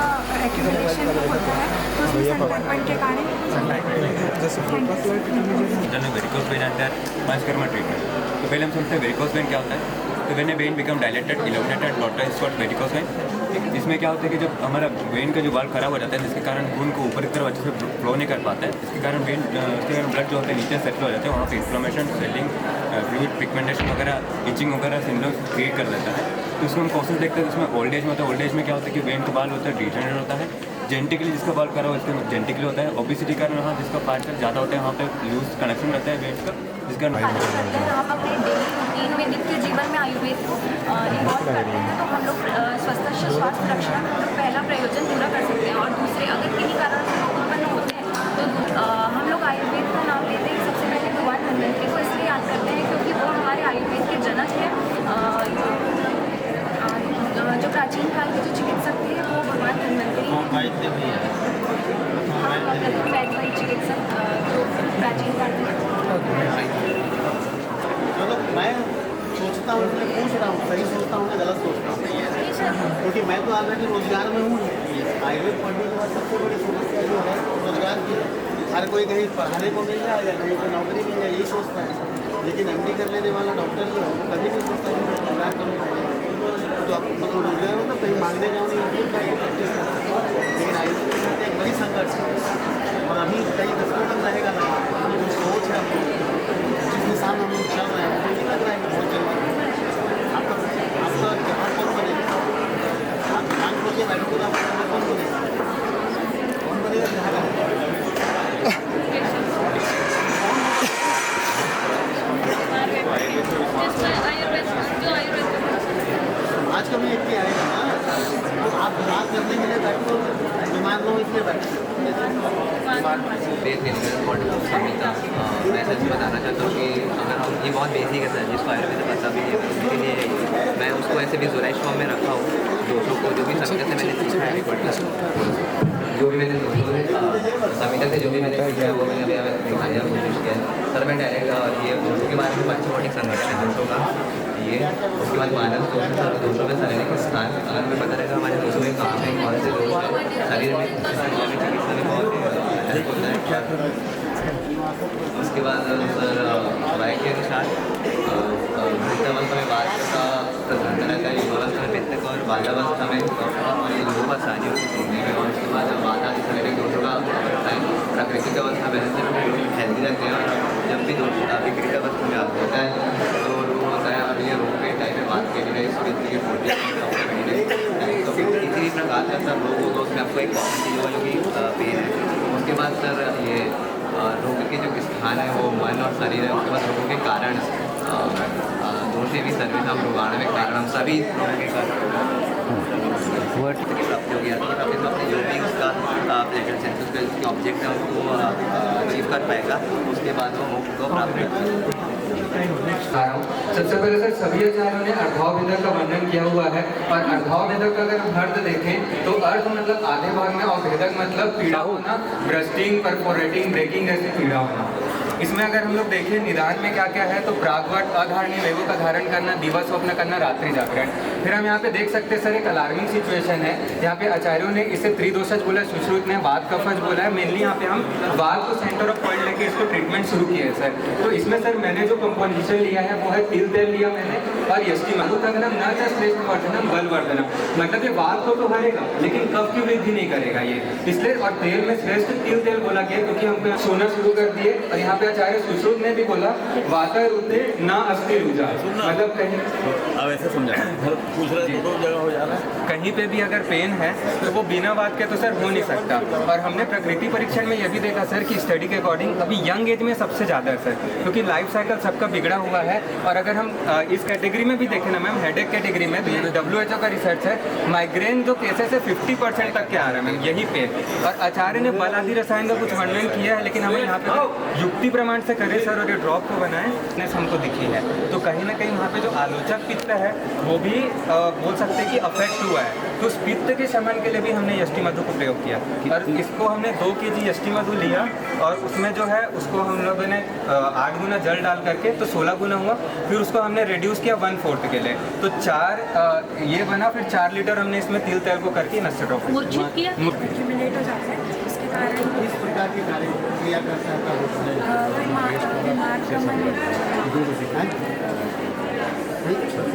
Speaker 17: एक्यूमुलेशन होता है तो उसमें संक्रमण के कारण
Speaker 19: varicose when and that panchakarma treatment. तो पहले हम समझते हैं वेरिकोस वेन क्या होता है। तो vein a vein become dilated illuminated water is called varicose vein. इसमें क्या होता है कि जब हमारा वेन का जो वाल्व खराब हो जाता है जिसके कारण खून को ऊपर की तरफ अच्छे से फ्लो नहीं कर पाता है, इसके कारण वेन उसके कारण ब्लड जो होता है नीचे सेटल हो जाता है, वहाँ पे इन्फ्लेमेशन, स्वेलिंग, फ्लूइड पिगमेंटेशन वगैरह, इचिंग वगैरह सिम्टम्स क्रिएट कर देता है। तो उसको हम कॉसेस देखते हैं। उसमें ओल्ड एज में होता है। ओल्ड एज में क्या होता है कि वेन का बाल होता है डिजेनरेट होता है। जेनेटिकली जिसका बाल खराब हो इसका जेनेटिकली होता है। ओबेसिटी के कारण वहाँ जिसका पार्टिकल ज़्यादा होता है वहाँ पे लूज कनेक्शन रहता है वेन का, जिसका
Speaker 9: हम अपने डेली रूटीन में नित्य जीवन में आयुर्वेद को इन्वॉल्व करते हैं तो हम लोग स्वास्थ्य रक्षा का पहला प्रयोजन पूरा कर सकते हैं। और दूसरे अगर किन्हीं कारण से रोग उत्पन्न होते हैं तो हम लोग आयुर्वेद का नाम लेते हैं। सबसे पहले भगवान धन्वंतरि को इसलिए याद करते हैं क्योंकि वो हमारे आयुर्वेद के जनक है। जो प्राचीन काल के जो चिकित्सक थे वो भगवान धन्वंतरि वैद्य चिकित्सक जो प्राचीन काल में।
Speaker 12: चलो मैं सोचता हूँ, इसलिए पूछ रहा हूँ, सही सोचता हूँ या गलत सोचता हूँ, क्योंकि मैं तो ऑलरेडी रोजगार में हूँ। आयुर्वेद पढ़ने के बाद सबसे बड़ी समस्या जो है रोजगार की। हर कोई कहीं पढ़ाने को मिल जाएगा, कहीं कोई नौकरी मिल जाए, यही सोचता है। लेकिन MD कर लेने वाला डॉक्टर जो है वो कभी नहीं सोचता कि मैं रोजगार करूँगा। तो आप रोजगार हो तो कहीं मांगने जाओ नहीं, लेकिन आयुर्वेद में एक बड़ी संघर्ष है और अभी कई दशकों तक रहेगा ना। जो सोच है जिस दिशा में हम लोग चल रहे हैं मुझे लग रहा है कि बहुत जल्दी आपका जहाँ कौन बनेगा, आप ध्यान खोलिए बैठो तो आपका कौन बनेगा, कौन बनेगा जहाँ आज का मैं इतनी आएगा ना तो आप बात करने के लिए बैठो, बीमार लोग इसलिए बैठे।
Speaker 11: मैं सच बताना चाहता हूँ कि अगर हम ये बहुत बेसिक है सर जिसको आयुर्वेद में पता भी है, उसके लिए मैं उसको ऐसे विजुअलाइज फॉर्म में रखा हूँ। दोस्तों को जो भी समिता से मैंने सीखा है, जो भी मैंने समिता से जो भी मैंने सीखा है वो मैंने अभी दिखाने की कोशिश किया है। सर मैं डायरेक्ट ये दोस्तों के बारे में पंचवटिक संगठन है दोस्तों का ये, उसके बाद मानव दोषों और दोषों में शारीरिक स्थान अगर हमें पता रहेगा हमारे दोषों में कहाँ पे कौन से दोष है शरीर में, चिकित्सा में बहुत हेल्प होता है। उसके बाद सर वाई के अनुसार वृद्धावस्था में बात का रहता है, युवावस्था में पित्त और बाल्यावस्था में और ये लोगों का सानी होती है। और उसके बाद बाधा शारीरिक दोषों का होता है। प्राकृतिक अवस्था में हेल्दी रहते हैं और जब भी दोष विकृत अवस्था में आता है तो वो होता
Speaker 19: आपने कहा था सर रोग होगा उसमें आपको एक कॉमन चीज़ होगा जो कि पेन है। उसके बाद सर ये रोग के जो स्थान है वो मन और शरीर है। उसके बाद रोगों के कारण दोषे भी सर्विस हम रोगाणु के कारण सभी रोगों के कारण की प्राप्ति होगी। अपने जो भी उसका प्लेजर सेंस उसका जिसके ऑब्जेक्ट है उसको अचीव कर पाएगा, उसके बाद वो मोक्ष को प्राप्त कर
Speaker 13: सबसे पहले सर सभी आचार्यों ने अर्धभाव भेदक का वर्णन किया हुआ है। और अर्धभाव भेदक का अगर हम अर्थ देखें तो अर्थ मतलब आधे भाग में और भेदक मतलब पीड़ा होना, ब्रस्टिंग, परफोरेटिंग, ब्रेकिंग जैसी पीड़ा होना। इसमें अगर हम लोग देखें निदान में क्या क्या है तो प्रागवट, अधारणीय वेगों का धारण करना, दिवा स्वप्न करना, रात्रि जागरण। फिर हम यहाँ पे देख सकते हैं सर एक अलार्मिंग सिचुएशन है। यहाँ पे आचार्यों ने इसे त्रिदोषज बोला, सुश्रुत ने वात कफज बोला है। मेनली यहाँ पे हम वात को सेंटर ऑफ पॉइंट लेके इसको ट्रीटमेंट शुरू किए है सर। तो इसमें सर मैंने जो कंपोजिशन लिया है वो है तिल तेल लिया मैंने और यष्टि मधुतगनम न च श्रेष्ठ वर्धनम बलवर्धनम। मतलब ये वात को तो भरेगा लेकिन कफ की वृद्धि नहीं करेगा ये, इसलिए। और तेल में श्रेष्ठ तिल तेल बोला गया क्योंकि हमको सोना शुरू कर दिए। और यहाँ पे आचार्य सुश्रुत ने भी बोला वाता रुद्रे ना अस्थि रुजा, मतलब कहीं
Speaker 12: अब ऐसे समझा पूछ रहे हैं, दो जगह हो जा रहा है।
Speaker 13: कहीं पे भी अगर पेन है तो वो बिना बात के तो सर हो नहीं सकता। और हमने प्रकृति परीक्षण में यह भी देखा सर कि स्टडी के अकॉर्डिंग अभी यंग एज में सबसे ज़्यादा है सर, क्योंकि लाइफ साइकिल सबका बिगड़ा हुआ है। और अगर हम इस कैटेगरी में भी देखें ना मैम, हेडेक कैटेगरी में, तो ये WHO का रिसर्च है, माइग्रेन जो केसेस है 50% तक के आ रहा है मैम यही पेन। और आचार्य ने बल आदि रसायन का कुछ वर्णन किया है, लेकिन हमें यहाँ पे युक्ति प्रमाण से करें सर और ये ड्रॉप को बनाएं हमको दिखी है। तो कहीं ना कहीं वहाँ पे जो आलोचक पित्त है वो भी बोल सकते हैं कि अफेक्ट हुआ है। तो उस पित्त के शमन के लिए भी हमने यष्टि मधु को प्रयोग किया। और इसको हमने 2 kg यष्टि मधु लिया और उसमें जो है उसको हम लोगों ने 8 गुना जल डाल करके तो 16 गुना हुआ। फिर उसको हमने रिड्यूस किया 1/4 के लिए, तो 4 ये बना। फिर 4 लीटर हमने इसमें तिल तेल को करके नष्ट ड्रॉप किया।
Speaker 12: इस प्रकार के कार्य क्रिया करता है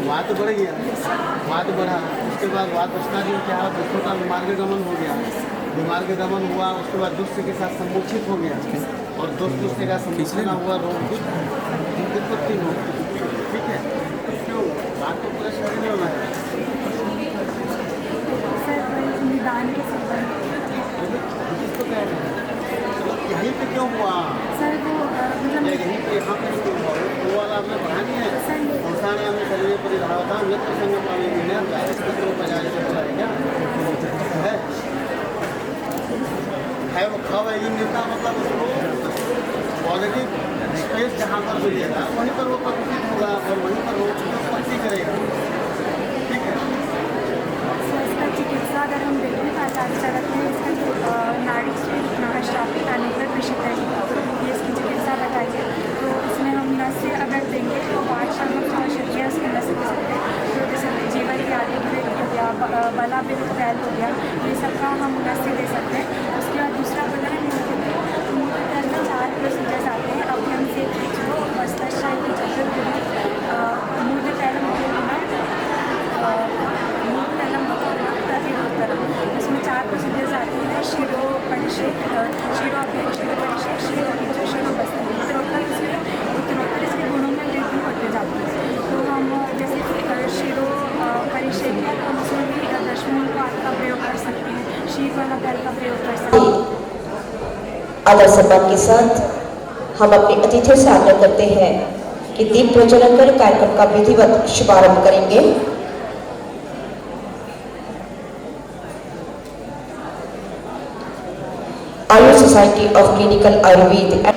Speaker 12: वात बढ़ गया, वात बढ़ा, उसके बाद वात उसका जो क्या है दुष्टों का विमार्ग गमन हो गया, विमार्ग गमन हुआ, उसके बाद दुष्ट के साथ सम्मुचित हो गया और दुष्ट का सम्मुचना हुआ, रोग की उत्पत्ति हो। ठीक है, क्यों बात तो पूरा शरीर में होना है
Speaker 17: निदान के संबंध
Speaker 12: यहीं पे क्यों हुआ
Speaker 17: सर? वो मतलब
Speaker 12: यहीं पे यहाँ पे क्यों हुआ? वो वाला आपने पढ़ा नहीं है, संसार में शरीर परिधावता नृत्य संग पावे है वो खा वही मिलता, मतलब उसको पॉजिटिव स्पेस जहाँ पर मिलेगा वहीं पर वो प्रकटित होगा और वहीं पर वो उत्पत्ति करेगा। ठीक है,
Speaker 17: इसका चिकित्सा अगर हम देखें तो आचार्य चरक में इसका नाड़ी से नाशापी नानेकर प्रसिद्ध है, ये इसकी चिकित्सा बताई है। तो इसमें हम नस से अगर देंगे तो 5 शामक औषधियाँ उसके नस दे सकते हैं। तो जैसे जीवन की आदि हो गया, बला बिल फैल हो गया, ये सब का हम नस से दे सकते हैं। उसके बाद दूसरा बोला है मूत्र में 4 प्रोसीजर्स आते हैं। अभ्यम से वस्त्रशाही की चतुर्भुज मूल तैलम प्रतिरोधकरम, इसमें 4 प्रोसीजर्स आते हैं। शिरो परिषेक, शिरोअभिषेक, शिरो परिषेक, शिरो शिरो बस्तर, उत्तरोत्तर इसके गुणों में वृद्धि होते जाती है। तो हम जैसे कि शिरो परिषेक है तो उसमें भी दशमूल का प्रयोग कर सकते हैं, शीर वाला तैल का प्रयोग कर सकते हैं।
Speaker 5: आदर सम्मान के साथ हम अपने अतिथियों से आग्रह करते हैं कि दीप प्रज्वलन कर कार्यक्रम का विधिवत शुभारंभ करेंगे। Ayush society of clinical Ayurveda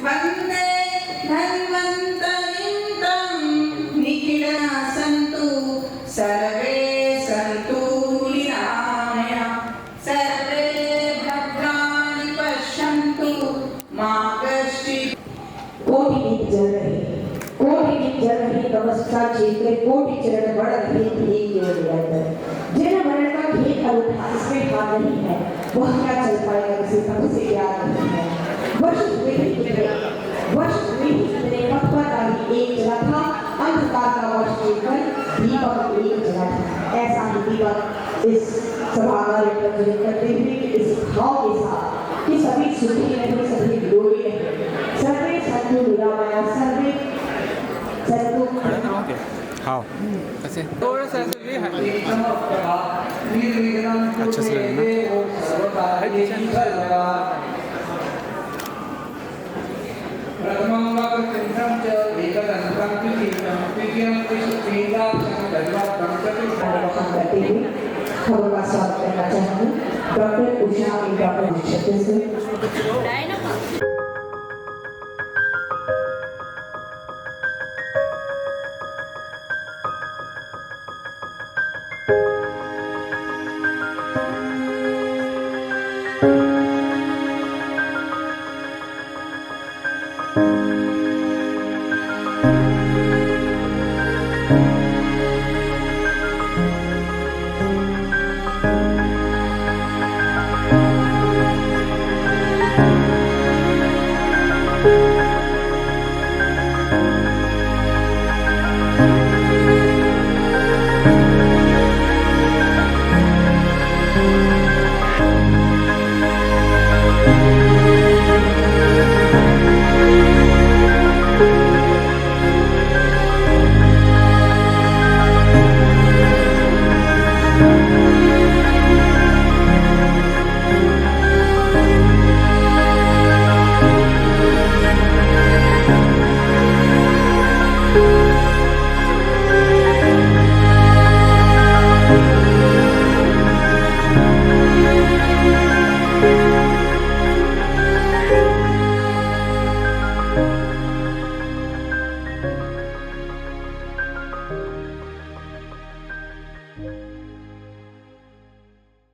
Speaker 20: वंदे धन्व
Speaker 5: जल रहे कोटि दिन जल रहे नमस्कार चेतरे कोटि चरण बढ़ रहे थे केवल निरंतर जिन मरण का खेत अरूठा इसमें हार नहीं है वह क्या चल पाएगा किसी तब से याद नहीं है वर्ष हुए ही कितने पथ पर आदि एक जला था अंधकार का वर्ष लेकर दीपक एक जला था ऐसा ही दीपक इस सभा का रिप्रेजेंट करते हुए इस भाव के साथ कि सभी सुखी रहे सभी निरोगी रहे सर्वे सन्तु निरामया सर्वे सन्तु
Speaker 18: हाँ कैसे
Speaker 4: थोड़ा सा ऐसे भी है
Speaker 18: अच्छे से लेना
Speaker 13: प्रथमं वक्रतुण्डं च एकदन्तं द्वितीयं कृष्णप्रीडाक्षं दशवक्त्रं
Speaker 5: करते हुए खबर का स्वागत करना चाहूँगी डॉक्टर उषा एवं डॉक्टर छत्तीसगढ़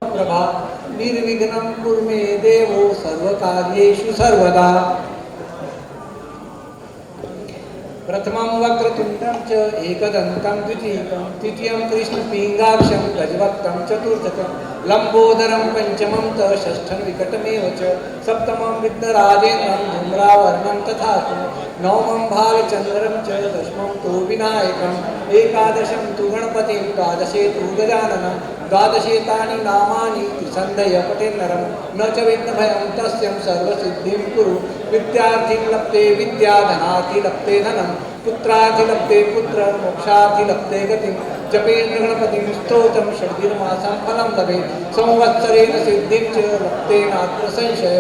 Speaker 13: प्रभा निर्विघ्नं कुरु मे देवो सर्वकार्येषु सर्वदा प्रथमं वक्रतुण्डं च एकदन्तं द्वितीयं तृतीयं कृष्णपिङ्गाक्षं गजवक्त्रं चतुर्थकं लम्बोदरं पंचमं च षष्ठं विकटमेव च सप्तमं विघ्नराजेन्द्रं धूम्रावर्णं तथा नवमं भालचन्द्रं च दशमं तु विनायकम् एकादशं तु गणपतिं द्वादशे तु गजाननं द्वादशेतानि नामानि त्रिसन्धय पठेन्नरं न च विघ्नभयं तस्यं सर्वसिद्धिं कुरु विद्यार्थिं लप्ते विद्या धनार्थि लप्ते धनं पुत्रार्थि लप्ते पुत्र मोक्षार्थि लप्ते गतिं जपेन्द्र गणपतिं स्तोत्रं षड्भिर्मासं फलं लभेत् संवत्सरेण सिद्धिं च लप्ते नात्र संशय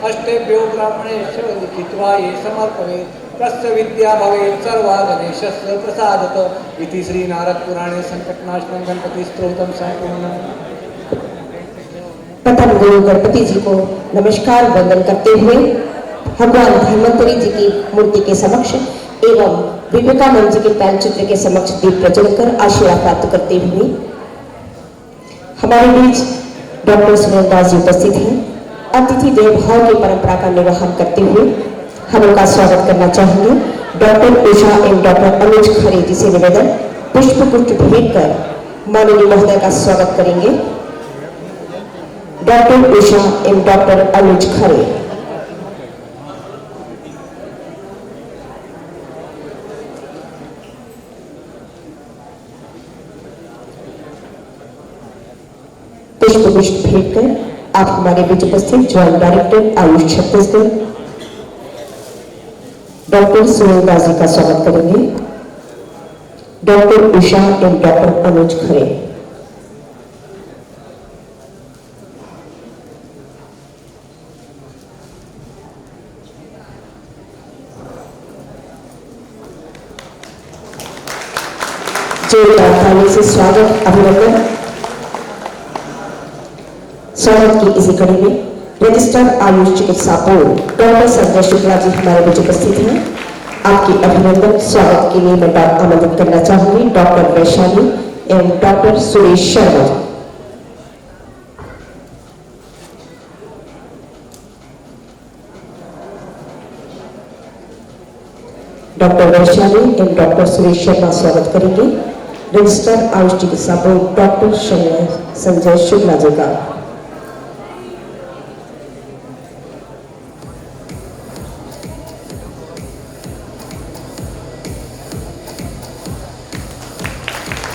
Speaker 13: अष्टेभ्यो ब्राह्मणेभ्यो लिखित्वा ये समर्पयेत् कस्य विद्या भवेत् सर्वा गणेशस्य प्रसादत इति श्री नारद पुराणे संकटनाशनं गणपति स्तोत्रम संपूर्णम्।
Speaker 5: प्रथम गुरु गणपति जी को नमस्कार वंदन करते हुए भगवान धन्वंतरी जी की मूर्ति के समक्ष एवं विवेकानंद जी के पैर चित्र के समक्ष दीप प्रज्वलित कर आशीर्वाद प्राप्त करते हुए हमारे बीच डॉक्टर सुनील दास जी उपस्थित हैं। अतिथि देव भाव की परंपरा का निर्वहन करते हुए हम उनका स्वागत करना चाहेंगे। डॉक्टर उषा एवं डॉक्टर अनुज खरे जी से निवेदन पुष्प गुच्छ भेंट कर माननीय महोदय का स्वागत करेंगे। डॉक्टर उषा एवं डॉक्टर अनुज खरे। पुष्प गुच्छ भेंट कर आप हमारे बीच उपस्थित joint director Ayush Chhattisgarh doctor Sunil Das ji का स्वागत करेंगे। डॉक्टर उषा एवं डॉक्टर अनुज खरे। जोरदार ताली से स्वागत अभिनंदन। स्वागत की इसी कड़ी में रजिस्ट्रार आयुष चिकित्सा बोर्ड डॉक्टर संजय शुक्ला जी हमारे बीच उपस्थित हैं। आपकी अभिनंदन स्वागत के लिए मैं आमंत्रित करना चाहूंगी डॉक्टर वैशाली एवं डॉक्टर सुरेश शर्मा। डॉक्टर वैशाली एवं डॉक्टर सुरेश शर्मा स्वागत करेंगे। रजिस्ट्रार आयुष चिकित्सा बोर्ड डॉक्टर संजय शुक्ला जी का।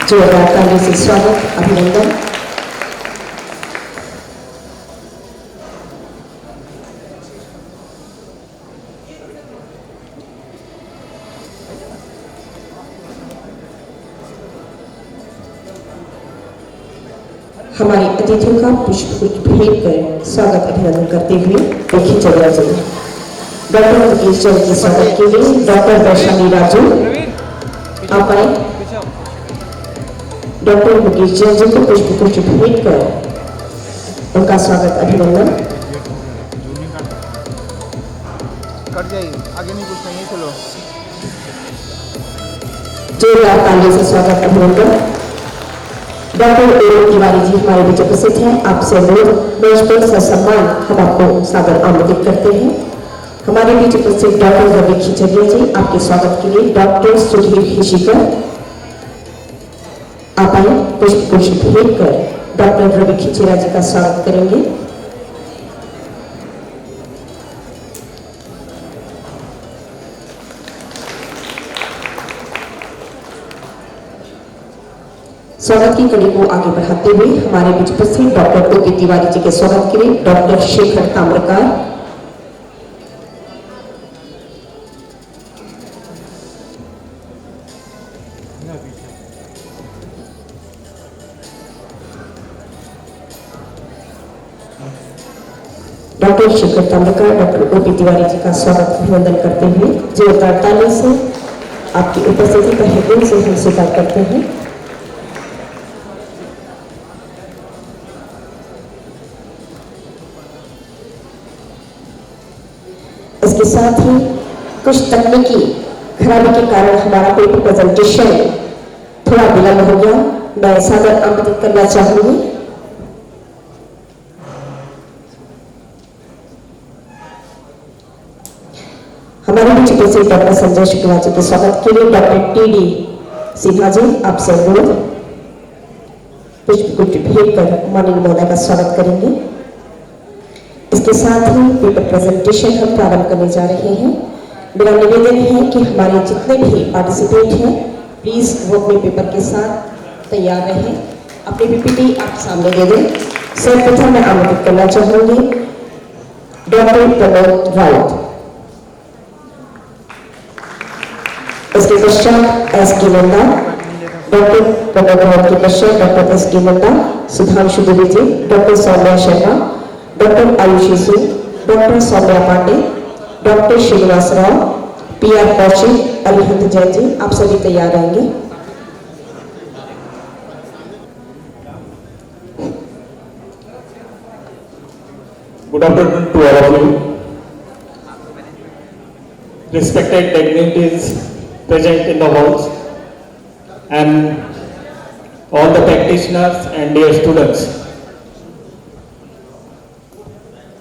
Speaker 5: जोरदार ताली से स्वागत, अभिनंदन। हमारे अतिथियों का पुष्प भेंट कर स्वागत अभिनंदन करते हुए देखिए चंद्रा जी डॉक्टर मुकेश जैन के स्वागत के लिए डॉक्टर वैशाली राजू आप आए। डॉक्टर मुकेश जैन जी को पुष्प भेंट कर उनका स्वागत अभिनंदन।
Speaker 12: कट जाइए, आगे नहीं कुछ नहीं, चलो।
Speaker 5: जोरदार ताली से स्वागत अभिनंदन। डॉक्टर एवं तिवारी जी हमारे बीच उपस्थित हैं। आपसे अनुरोध मंच पर ससम्मान हम आपको सादर आमंत्रित करते हैं। हमारे बीच उपस्थित डॉक्टर रवि खिचरिया जी आपके स्वागत के लिए डॉक्टर सुधीर हिशिकर आप आए पुष्प भेंट कर डॉक्टर रवि खिचरिया जी का स्वागत करेंगे। स्वागत की कड़ी को आगे बढ़ाते हुए हमारे बीच उपस्थित डॉक्टर ओपी तिवारी जी के स्वागत के लिए doctor Shekhar Tamrakar doctor Shekhar Tamrakar doctor OP Tiwari ji का स्वागत अभिनंदन करते हुए जोरदार ताली से आपकी उपस्थिति का हृदय से हम स्वीकार करते हैं। इसके साथ ही कुछ तकनीकी खराबी के कारण हमारा पेपर प्रेजेंटेशन थोड़ा विलंब हो गया। मैं सादर आमंत्रित करना चाहूंगी हमारे बीच उपस्थित डॉक्टर संजय शुक्ला जी के स्वागत के लिए डॉक्टर टी.डी. सिन्हा जी आपसे अनुरोध पुष्प भेंट कर माननीय महोदय का स्वागत करेंगे। इसके साथ ही पेपर प्रेजेंटेशन हम प्रारंभ करने जा रहे हैं। मेरा निवेदन है कि हमारे जितने भी पार्टिसिपेंट हैं प्लीज वो अपने पेपर के साथ तैयार रहें। अपनी पीपीटी आप सामने दे दें। सर्वप्रथम मैं आमंत्रित करना चाहूंगी डॉक्टर प्रमोद राउत। इसके पश्चात एस.के. नंदा, डॉक्टर प्रमोद राउत के पश्चात doctor SK. Nanda, Sudhanshu Dubey ji, doctor Saumya Sharma, doctor Ayushi Singh, doctor Saumya Pandey, doctor Srinivas Rao, PR. Kaushik, Arihant Jain ji आप सभी तैयार रहेंगे।
Speaker 20: Good afternoon to all of you. Respected dignitaries present in the halls and all the practitioners and dear students.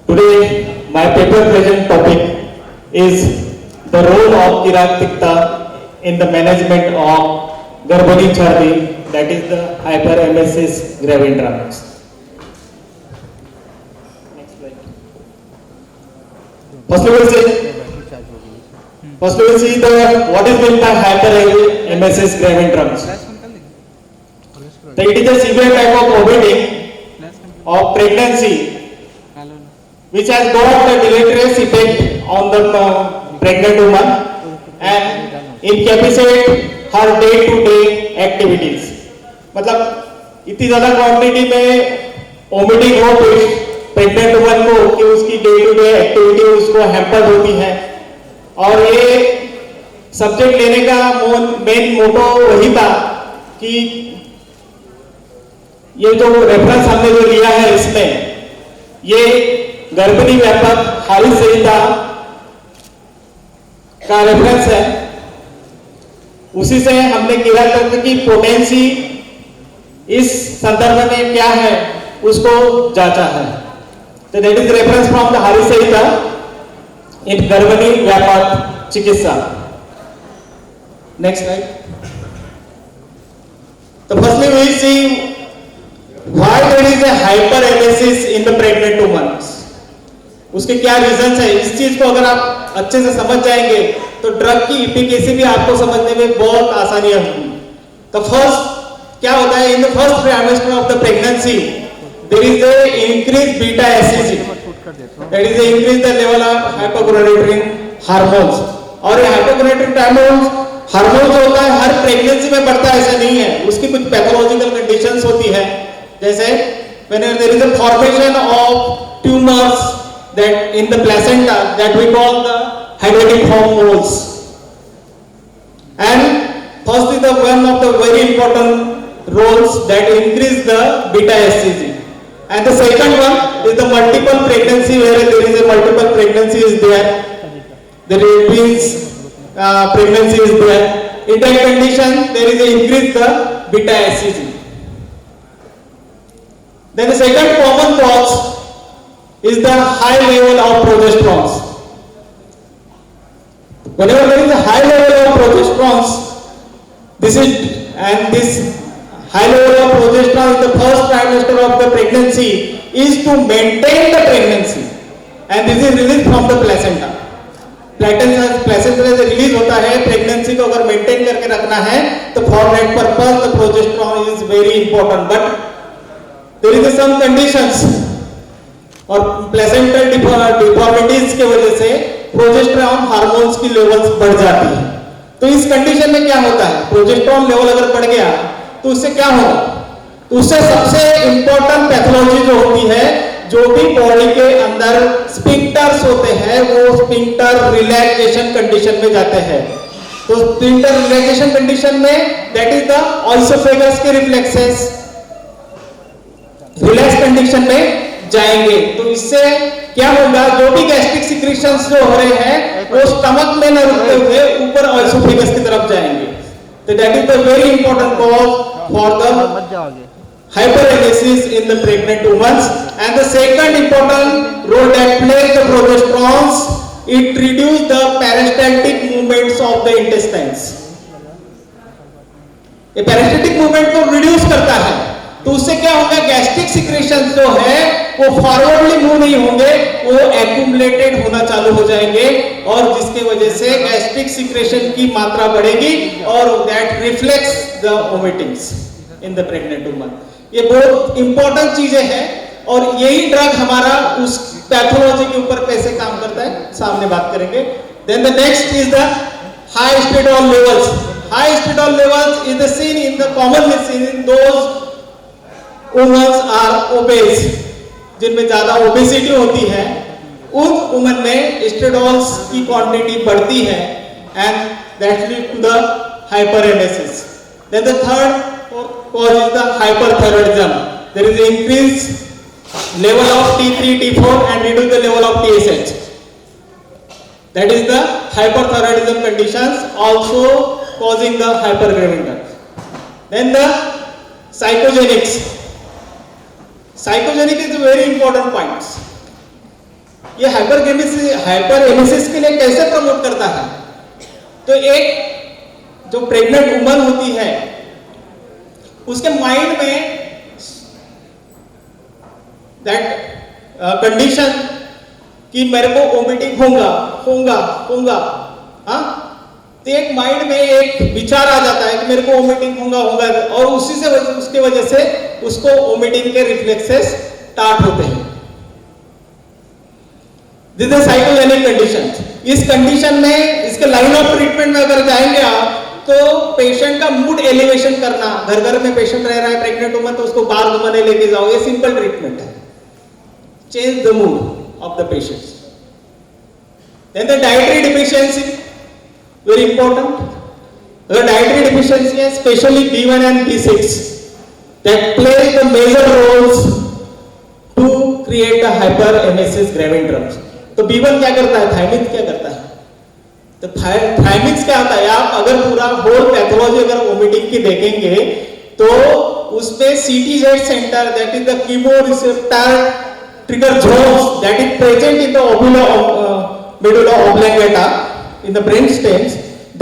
Speaker 20: Today, my paper present topic is the role of Chirag in the management of Garbhani Chhardi, that is the hyperemesis gravidarum. First we will see what is meant by hyperemesis gravidarum. It is a severe type of vomiting of pregnancy which has got a deleterious effect on the pregnant woman and incapacitate her day-to-day activities. मतलब इतनी ज़्यादा quantity में vomiting हो pregnant woman को कि उसकी day to day activity उसको hamper होती है। और ये सब्जेक्ट लेने का मेन मोटो वही था कि ये जो रेफरेंस हमने जो लिया है इसमें ये गर्भिणी व्यापक हारिस संहिता का रेफरेंस है। उसी से हमने किरात तंत्र की पोटेंसी इस संदर्भ में क्या है उसको जांचा है। तो that is reference from the Harita Samhita in गर्भिणी व्यापक चिकित्सा। Next slide. So firstly we see why there is a hyperemesis in the pregnant women. उसके क्या रीजंस है, इस चीज को अगर आप अच्छे से समझ जाएंगे तो ड्रग की इफिकेसी भी आपको समझने में बहुत आसानी होगी। तो फर्स्ट क्या होता है, in the first trimester of the pregnancy there is a increase beta SCG, that is increase the level of hypogonadotropin hormones. और ये हाइपोगोनाडोट्रोपिन हार्मोन जो होता है हर प्रेगनेंसी में बढ़ता है ऐसा नहीं है, उसकी कुछ पैथोलॉजिकल कंडीशंस होती है, जैसे whenever there is a formation of tumours that in the placenta that we call the hydrotic moles, and first is the one of the very important roles that increase the beta hCG, and the second one is the multiple pregnancy, where there is a multiple pregnancy is there, the twins pregnancy is there. In that condition there is a increase the beta hCG. Then the second common cause is the high level of progesterone. Whenever there is a high level of progesterone, this high level of progesterone in the first trimester of the pregnancy is to maintain the pregnancy, and this is released from the placenta. Placenta से release होता है, pregnancy को अगर maintain करके रखना है तो for that purpose the progesterone is very important, but there is some conditions और प्लेसेंटल डिफॉर्मिटीज की वजह से प्रोजेस्टेरोन हार्मोन्स की लेवल्स बढ़ जाती है। तो इस कंडीशन में क्या होता है, प्रोजेस्टेरोन लेवल अगर बढ़ गया तो उससे क्या होगा, तो उससे सबसे इंपॉर्टेंट पैथोलॉजी जो होती है, जो भी बॉडी के अंदर स्फिंक्टर्स होते हैं वो स्फिंक्टर रिलैक्सेशन कंडीशन में जाते हैं। तो स्फिंक्टर रिलैक्सेशन कंडीशन में दैट इज द ऑइसोफेगस के रिफ्लेक्सेस रिलैक्स कंडीशन में जाएंगे। तो इससे क्या होगा, जो भी गैस्ट्रिक सिक्रीशंस जो हो रहे हैं वो स्टमक में न रुकते हुए ऊपर ऑइसोफेगस की तरफ जाएंगे। तो that is the very important cause for the hyperemesis in the pregnant women. And the second important role that plays the progesterone, it reduces the peristaltic movements of the intestines. ये peristaltic movement को reduce करता है, तो उससे क्या होगा, gastric secretions जो है वो फॉरवर्डली मूव नहीं होंगे, वो एक्यूमुलेटेड होना चालू हो जाएंगे, और जिसकी वजह से गैस्ट्रिक सिक्रेशन की मात्रा बढ़ेगी और that reflex the vomitings in the pregnant woman. ये बहुत इंपॉर्टेंट चीजें हैं और यही ड्रग हमारा उस पैथोलॉजी के ऊपर कैसे काम करता है सामने बात करेंगे। Then the next is the high estradiol levels. High estradiol levels is the seen in the commonly seen in those womens are obese, जिनमें ज्यादा ओबेसिटी होती है, उन वुमेन में एस्ट्रेडोल्स की क्वांटिटी बढ़ती है and that lead to the hyperemesis. Then the third cause is the hyperthyroidism. There is increased level of T3, T4 and reduce the level of TSH. That is the hyperthyroidism conditions also causing the hypergravitas. Then the psychogenics. Psychogenic is a very important point. ये hyperemesis के लिए कैसे promote करता है? तो एक जो pregnant woman होती है उसके माइंड में दैट कंडीशन कि मेरे को वोमिटिंग होगा, हाँ, तो एक माइंड में एक विचार आ जाता है कि मेरे को वोमिटिंग होगा, और उसी से उसके वजह से उसको वोमिटिंग के रिफ्लेक्सेस स्टार्ट होते हैं। This is psychogenic condition. इस कंडीशन में इसके लाइन ऑफ ट्रीटमेंट में अगर जाएंगे आप तो पेशेंट का मूड एलिवेशन करना, घर में पेशेंट रह रहा है प्रेग्नेंट वुमन तो उसको बाहर घुमाने लेके जाओ, ये सिंपल ट्रीटमेंट है। Change the mood of the patients. Then the dietary deficiency, very important. अगर डाइटरी डिफिशियंसी है, especially B1 and B6 that play the major roles to create the hyperemesis gravidarums. तो B1 क्या करता है, thiamine क्या करता है, तो थायमिक्स क्या होता है, आप अगर पूरा होल पैथोलॉजी अगर वोमिटिंग की देखेंगे तो उसमें CTZ centre that is the chemoreceptor trigger zones that is present in the medulla oblongata in the brain stems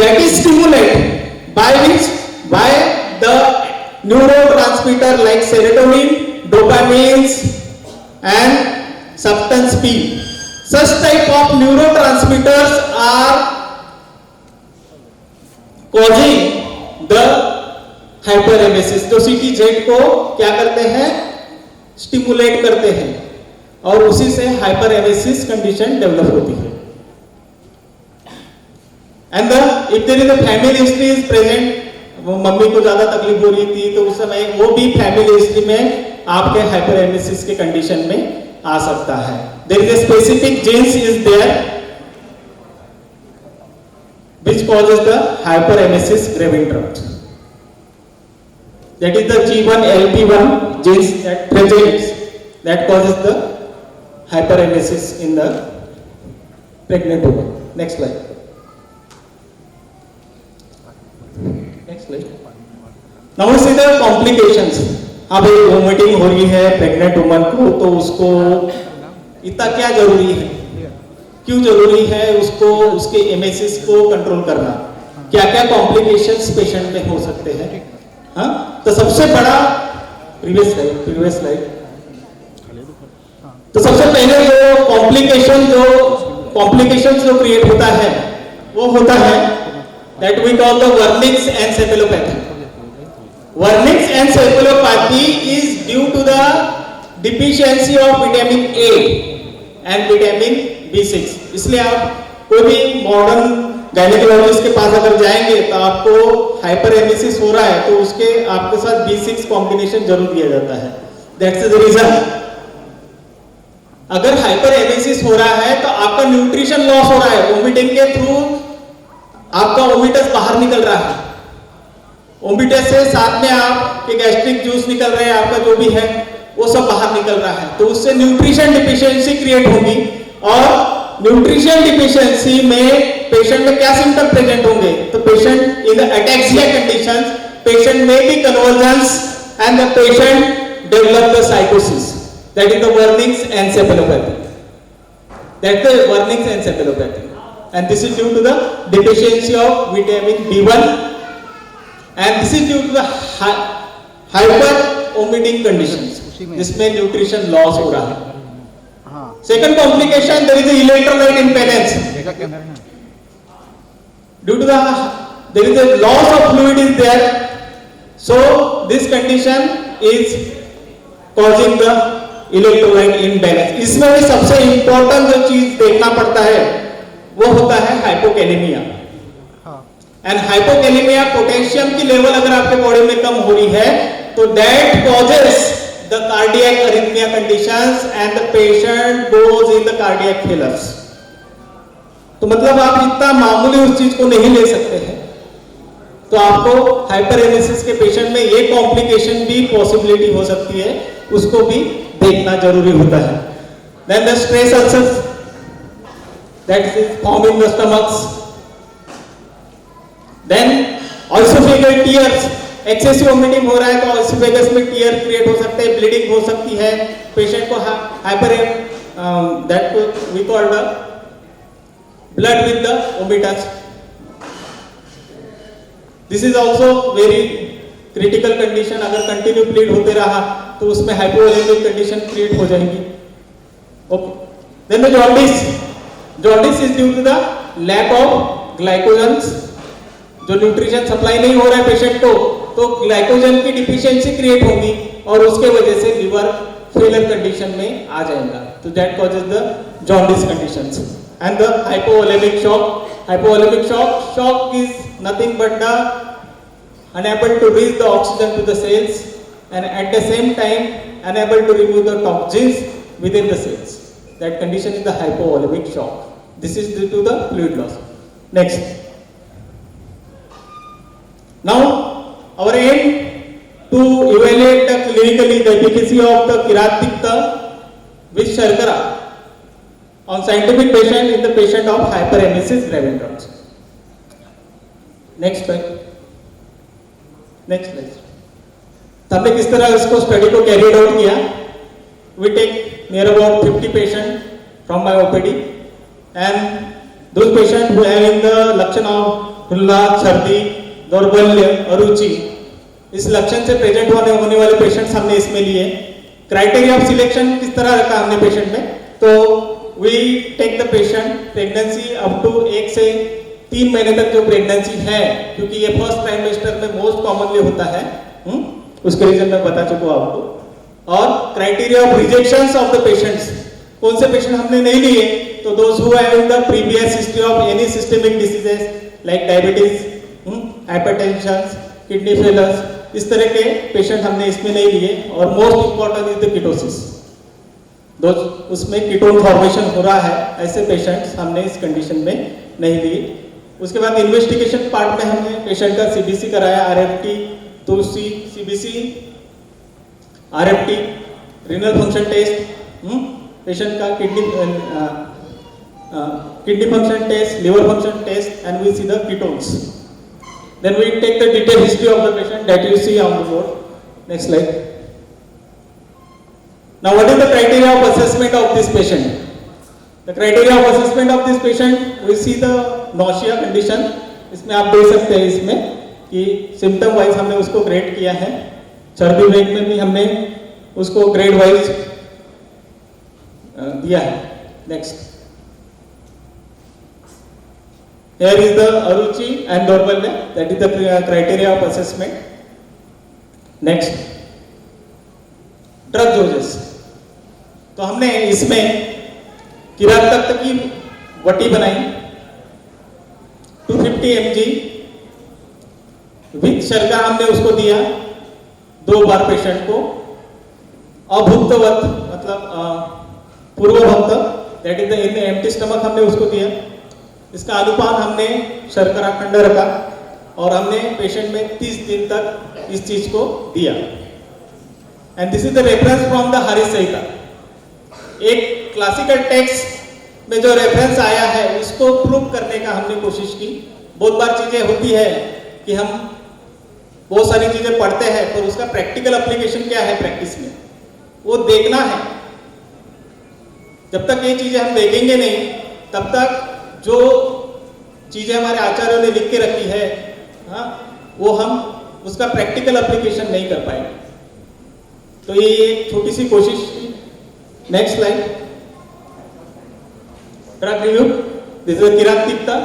Speaker 20: that is stimulated by the neurotransmitter like serotonin, dopamine and substance P. Such type of neurotransmitters are causing the hyperemesis. तो CTZ को क्या करते हैं, stimulate करते हैं और उसी से hyperemesis कंडीशन डेवलप होती है. And if there is a family history is present, वो मम्मी को ज्यादा तकलीफ हो रही थी तो उस समय वो भी फैमिली हिस्ट्री में आपके हाइपरेमेसिस के कंडीशन में आ सकता है. There is a specific genes is there which causes the hyperemesis gravid drought. That is the G1LP1 genes that presents that causes the hyperemesis in the pregnant woman. Next slide. Next slide. Now we see the complications. अब एक vomiting हो रही है pregnant woman को, तो उसको इतना क्या जरूरी है, क्यों जरूरी है उसको उसके एमएसिस को कंट्रोल करना, क्या क्या कॉम्प्लिकेशंस पेशेंट में हो सकते हैं. हाँ, तो सबसे बड़ा प्रीवियस स्लाइड. तो सबसे पहले जो कॉम्प्लिकेशन जो क्रिएट होता है वो होता है that we call the Wernicke's encephalopathy. Wernicke's encephalopathy is due to the deficiency of vitamin A and vitamin B6. इसलिए आप कोई भी मॉडर्न गायनेकोलॉजिस्ट के पास अगर जाएंगे तो आपको हाइपरेमेसिस हो रहा है तो उसके आपके साथ B6 कॉम्बिनेशन जरूर दिया जाता है. That's the reason. अगर हाइपरेमेसिस हो रहा है तो आपका न्यूट्रिशन लॉस हो रहा है, वोमिटिंग के थ्रू आपका ओमिटस बाहर निकल रहा है, ओमिटस से साथ में आपके गैस्ट्रिक जूस निकल रहे हैं, आपका जो भी है वो सब बाहर निकल रहा है, तो उससे न्यूट्रिशन डिफिशियंसी क्रिएट होगी. और न्यूट्रिशन डिफिशियंसी में पेशेंट में क्या सिम्टम प्रेजेंट होंगे, तो patient in ataxia conditions, patient में भी convergence and the patient develop the साइकोसिस. That is the Wernicke's encephalopathy. That's the Wernicke's encephalopathy. And this is due to the deficiency of vitamin B1 and this is due to the hyper vomiting conditions. जिसमें nutrition loss हो रहा है. Second complication, there is a electrolyte imbalance. Due to there is a loss of fluid is there, so this condition is causing the electrolyte imbalance. इसमें भी सबसे important जो चीज देखना पड़ता है वो होता है हाइपोकैलेमिया. एंड हाइपोकैलेमिया पोटेशियम की लेवल अगर आपके बॉडी में कम हो रही है तो that causes the cardiac arrhythmia conditions and the patient goes in the cardiac failures. तो मतलब आप इतना मामूली उस चीज को नहीं ले सकते हैं, तो आपको हाइपरेमेसिस के पेशेंट में ये कॉम्प्लिकेशन भी पॉसिबिलिटी हो सकती है, उसको भी देखना जरूरी होता है. Then the stress ulcers that is formed in the stomachs. Then esophageal tears, excessive vomiting हो रहा है तो esophagus में tear create हो सकते हैं, bleeding हो सकती है, पेशेंट को hyper that we call the blood with the vomitus. This is also very critical condition. अगर कंटिन्यू bleed होते रहा तो उसमें hypovolemic condition create हो जाएगी. Okay. Then the jaundice. Jaundice is due to the lack of glycogens. जो nutrition supply नहीं हो रहा है पेशेंट को तो ग्लाइकोजन की डिफिशियंसी क्रिएट होगी और उसके वजह से लिवर फेलियर कंडीशन में आ जाएगा. तो that causes the jaundice conditions. And the hypovolemic shock. Hypovolemic shock is nothing but the unable to reach the oxygen to the cells and at the same time unable to remove the toxins within the cells. That condition is the hypovolemic shock. This is due to the fluid loss. Next. Now, our aim to evaluate clinically the efficacy of the Kirat-Pitta with Sharkara on scientific patient in the patient of hyperemesis gravidae. Next slide. Next slide. तो हमने किस तरह इसको study को carry out किया? We take near about 50 patients from my OPD and those patients who have in the लक्षण of हुल्ला, सर्दी, दौर्बल्य, अरुचि, इस लक्षण से प्रेजेंट होने वाले पेशेंट्स हमने इसमें लिए। क्राइटेरिया ऑफ सिलेक्शन किस तरह रखा हमने पेशेंट में, तो we take the patient pregnancy up to 1 से 3 महीने तक जो प्रेगनेंसी है, क्योंकि ये फर्स्ट ट्राइमेस्टर में मोस्ट कॉमनली होता है, उसके रीजन मैं बता चुका हूं आपको। और criteria of rejections of the patients, कौन से पेशेंट हमने नहीं लिए, तो those who have the previous history of any systemic diseases like diabetes, hypertension, kidney failures, इस तरह के पेशेंट हमने इसमें नहीं लिए। और most important is the ketosis, उसमें कीटोन फॉर्मेशन हो रहा है, ऐसे पेशेंट्स हमने इस कंडीशन में नहीं लिए। उसके बाद इन्वेस्टिगेशन पार्ट में हमने पेशेंट का सीबीसी कराया, आरएफटी, तो CBC, RFT, renal function test, patient का kidney function test, liver function test, and we see the ketones. Then we take the detailed history of the patient that you see on the board. Next slide. Now, what is the criteria of assessment of this patient? The criteria of assessment of this patient, we see the nausea condition. इसमें आप देख सकते हैं इसमें कि symptom wise हमने उसको grade किया है। चर्बी वेग में भी हमने उसको ग्रेड वाइज दिया है। Next, here is the aruchi and dorbalya, that is the criteria of assessment. Next, drug doses. तो हमने इसमें किरात तक की वटी बनाई 250 mg विथ शर्करा, हमने उसको दिया 2 बार पेशेंट को। अभुक्तवत मतलब पूर्वभक्त, that is the in empty stomach, हमने उसको दिया। इसका अनुपात हमने शर्करा खंड रखा और हमने पेशेंट में 30 दिन तक इस चीज को दिया। And this is the reference from the Harita Samhita. एक क्लासिकल टेक्स्ट में जो रेफरेंस आया है उसको प्रूव करने का हमने कोशिश की। बहुत बार चीजें होती है कि हम बहुत सारी चीजें पढ़ते हैं पर उसका प्रैक्टिकल एप्लीकेशन क्या है प्रैक्टिस में, वो देखना है। जब तक ये चीजें हम देखेंगे नहीं तब तक जो चीजें हमारे आचार्यों ने लिख के रखी है, हाँ, वो हम उसका प्रैक्टिकल एप्लीकेशन नहीं कर पाएंगे। तो ये एक छोटी सी कोशिश। Next slide, drug review. This is Kirat तिक्ता,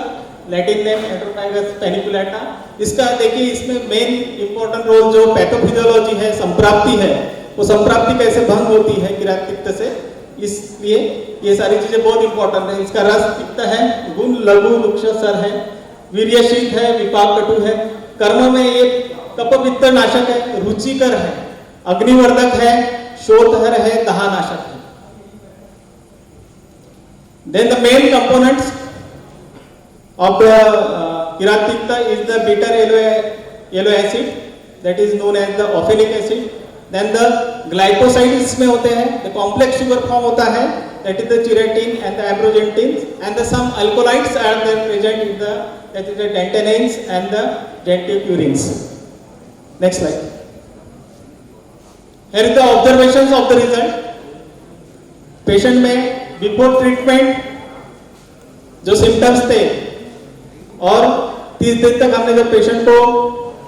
Speaker 20: Latin name एंट्रोपाइगस पैनिकुलेटा। इसका देखिए, इसमें मेन इंपॉर्टेंट रोल जो पैथोफिजियोलॉजी है, संप्राप्ति है, वो संप्राप्ति कैसे भंग होती है किरात तिक्त से, इसलिए ये सारी चीजें बहुत इंपॉर्टेंट है। इसका रस तिक्त है, गुण लघु लुक्षसर है, वीर्यशीत है, विपाक कटु है, कर्म में ये कपपित्त नाशक है, रुचिकर है, अग्निवर्धक है, शोधहर है, दहानाशक है। Then the main components of the Kirat tikta is the bitter yellow acid, that is known as the ophelic acid. Then the glycoside इसमें होते हैं, the complex sugar form होता है, that is the chiratin and the ambroxantins, and the some alkaloids are there present in the, that is the dentanins and the gentopurines. Next slide. Here is the observations of the result. Patient में before treatment जो symptoms थे और 30 दिन तक हमने जब patient को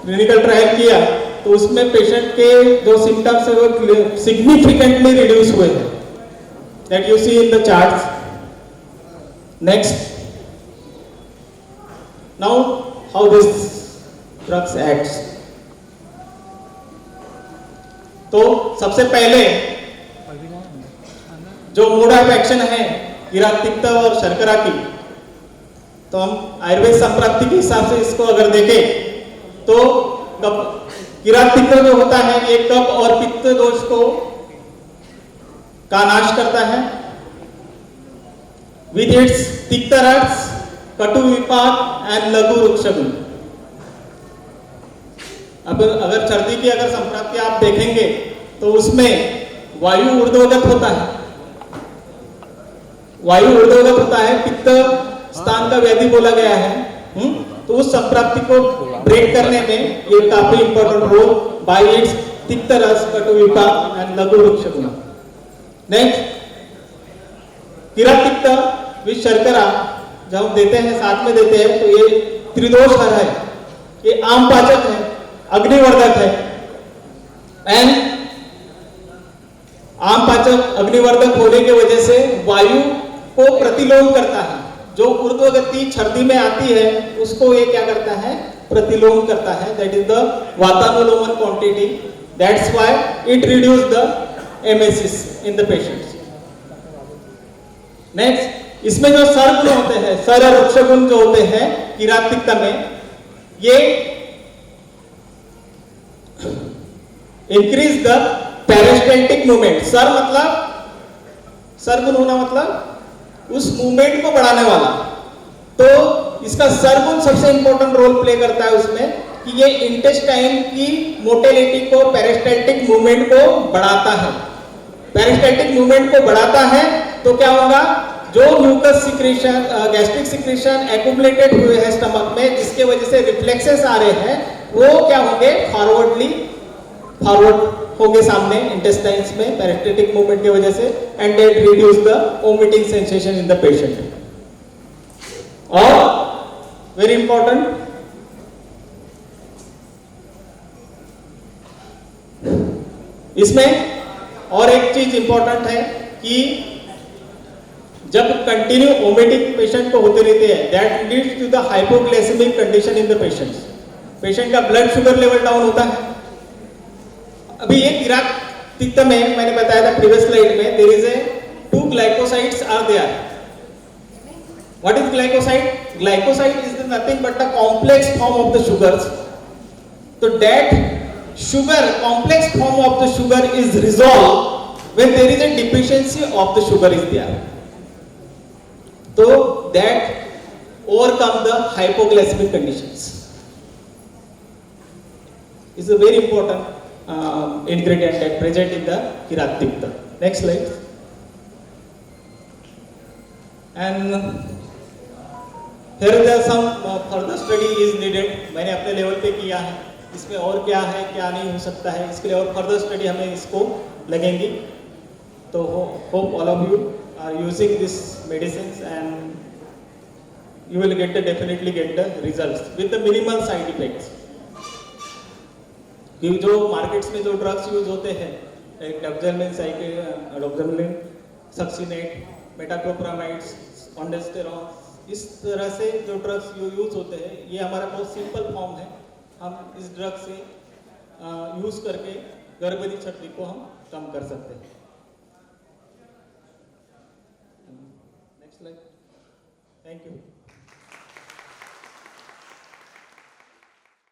Speaker 20: clinical trial किया तो उसमें पेशेंट के जो सिम्टम्स है वो सिग्निफिकेंटली रिड्यूस हुए हैं, that you see in the charts. Next, now how this drugs acts. तो सबसे पहले जो मोड ऑफ एक्शन है किरात तिक्त और शर्करा की, तो हम आयुर्वेद संप्राप्ति के हिसाब से इसको अगर देखें तो किरात तिक्त जो होता है ये कफ और पित्त दोष को का नाश करता है विथ इट्स तिक्त रस, कटु विपाक एंड लघु रुक्षगुण। अब अगर सर्दी की अगर संप्राप्ति आप देखेंगे तो उसमें वायु ऊर्ध्वगत होता है, वायु ऊर्ध्वगत होता है, पित्त स्थान का व्याधि बोला गया है। तो उस संप्राप्ति को ब्रेक करने में ये काफी इंपॉर्टेंट रोल बाय इट्स तिक्त रस, कटु विपाक एंड लघु रुक्षगुण। नेक्स्ट, किरात तिक्त विथ शर्करा जब हम देते हैं, साथ में देते हैं, तो ये त्रिदोष हर है, ये आम पाचक है, अग्निवर्धक है। एंड आम पाचक अग्निवर्धक होने की वजह से वायु को प्रतिलोम करता है। जो ऊर्ध्वगति छर्दी में आती है उसको ये क्या करता है, प्रतिलोम करता है। दैट इज द वातानुलोमन quantity, that's why it reduce the emesis in the patients. Next, इसमें जो सरगुण होते हैं, सर और वृक्षगुण जो होते हैं किरातिकता में, ये increase the peristaltic movement. Sir मतलब, सरगुण होना मतलब उस मूवमेंट को बढ़ाने वाला। तो इसका सरगुण सबसे इंपॉर्टेंट रोल प्ले करता है उसमें कि ये इंटेस्टाइन की मोटिलिटी को, पेरिस्टल्टिक मूवमेंट को बढ़ाता है। पेरिस्टल्टिक मूवमेंट को बढ़ाता है तो क्या होगा, जो mucus secretion, gastric secretion accumulated हुए हैं स्टमक में, जिसके वजह से रिफ्लेक्सेस आ रहे हैं, वो क्या होंगे, फॉरवर्ड होंगे सामने इंटेस्टाइन्स में पेरिस्टल्टिक मूवमेंट की वजह से, and that reduce the vomiting sensation in the patient. और वेरी इंपॉर्टेंट, इसमें और एक चीज इंपॉर्टेंट है कि जब कंटिन्यू वोमिटिंग पेशेंट को होते रहते हैं, that leads to the hypoglycaemic condition in the patients. Patient का ब्लड शुगर लेवल डाउन होता है। अभी ये किरातिकता में मैंने बताया था प्रीवियस स्लाइड में, there is a 2 glycosides are there. What is glycoside? Glycoside is nothing but the complex form of the sugars. तो that sugar, complex form of the sugar is resolved when there is a deficiency of the sugar is there. So that overcome the hypoglycemic conditions. Is a very important ingredient that present in the kirattikta. Next slide. And here there some further study is needed. मैंने अपने level पे किया है, इसमें और क्या है, क्या नहीं हो सकता है, इसके लिए और फर्दर स्टडी हमें इसको लगेंगी। तो hope all of you are using this medicine and you will definitely get the results with the minimal side effects. क्योंकि जो मार्केट्स में जो ड्रग्स यूज होते हैं, डोक्सामिन, सक्सिनेट, मेटाक्लोप्रामाइड्स, ऑन्डेस्टेरॉन, इस तरह से जो ड्रग्स यूज होते हैं, ये हमारा बहुत सिंपल फॉर्म है। हम इस ड्रग से यूज करके गर्भवती छर्दी को हम कम कर सकते हैं। Next slide. Thank you.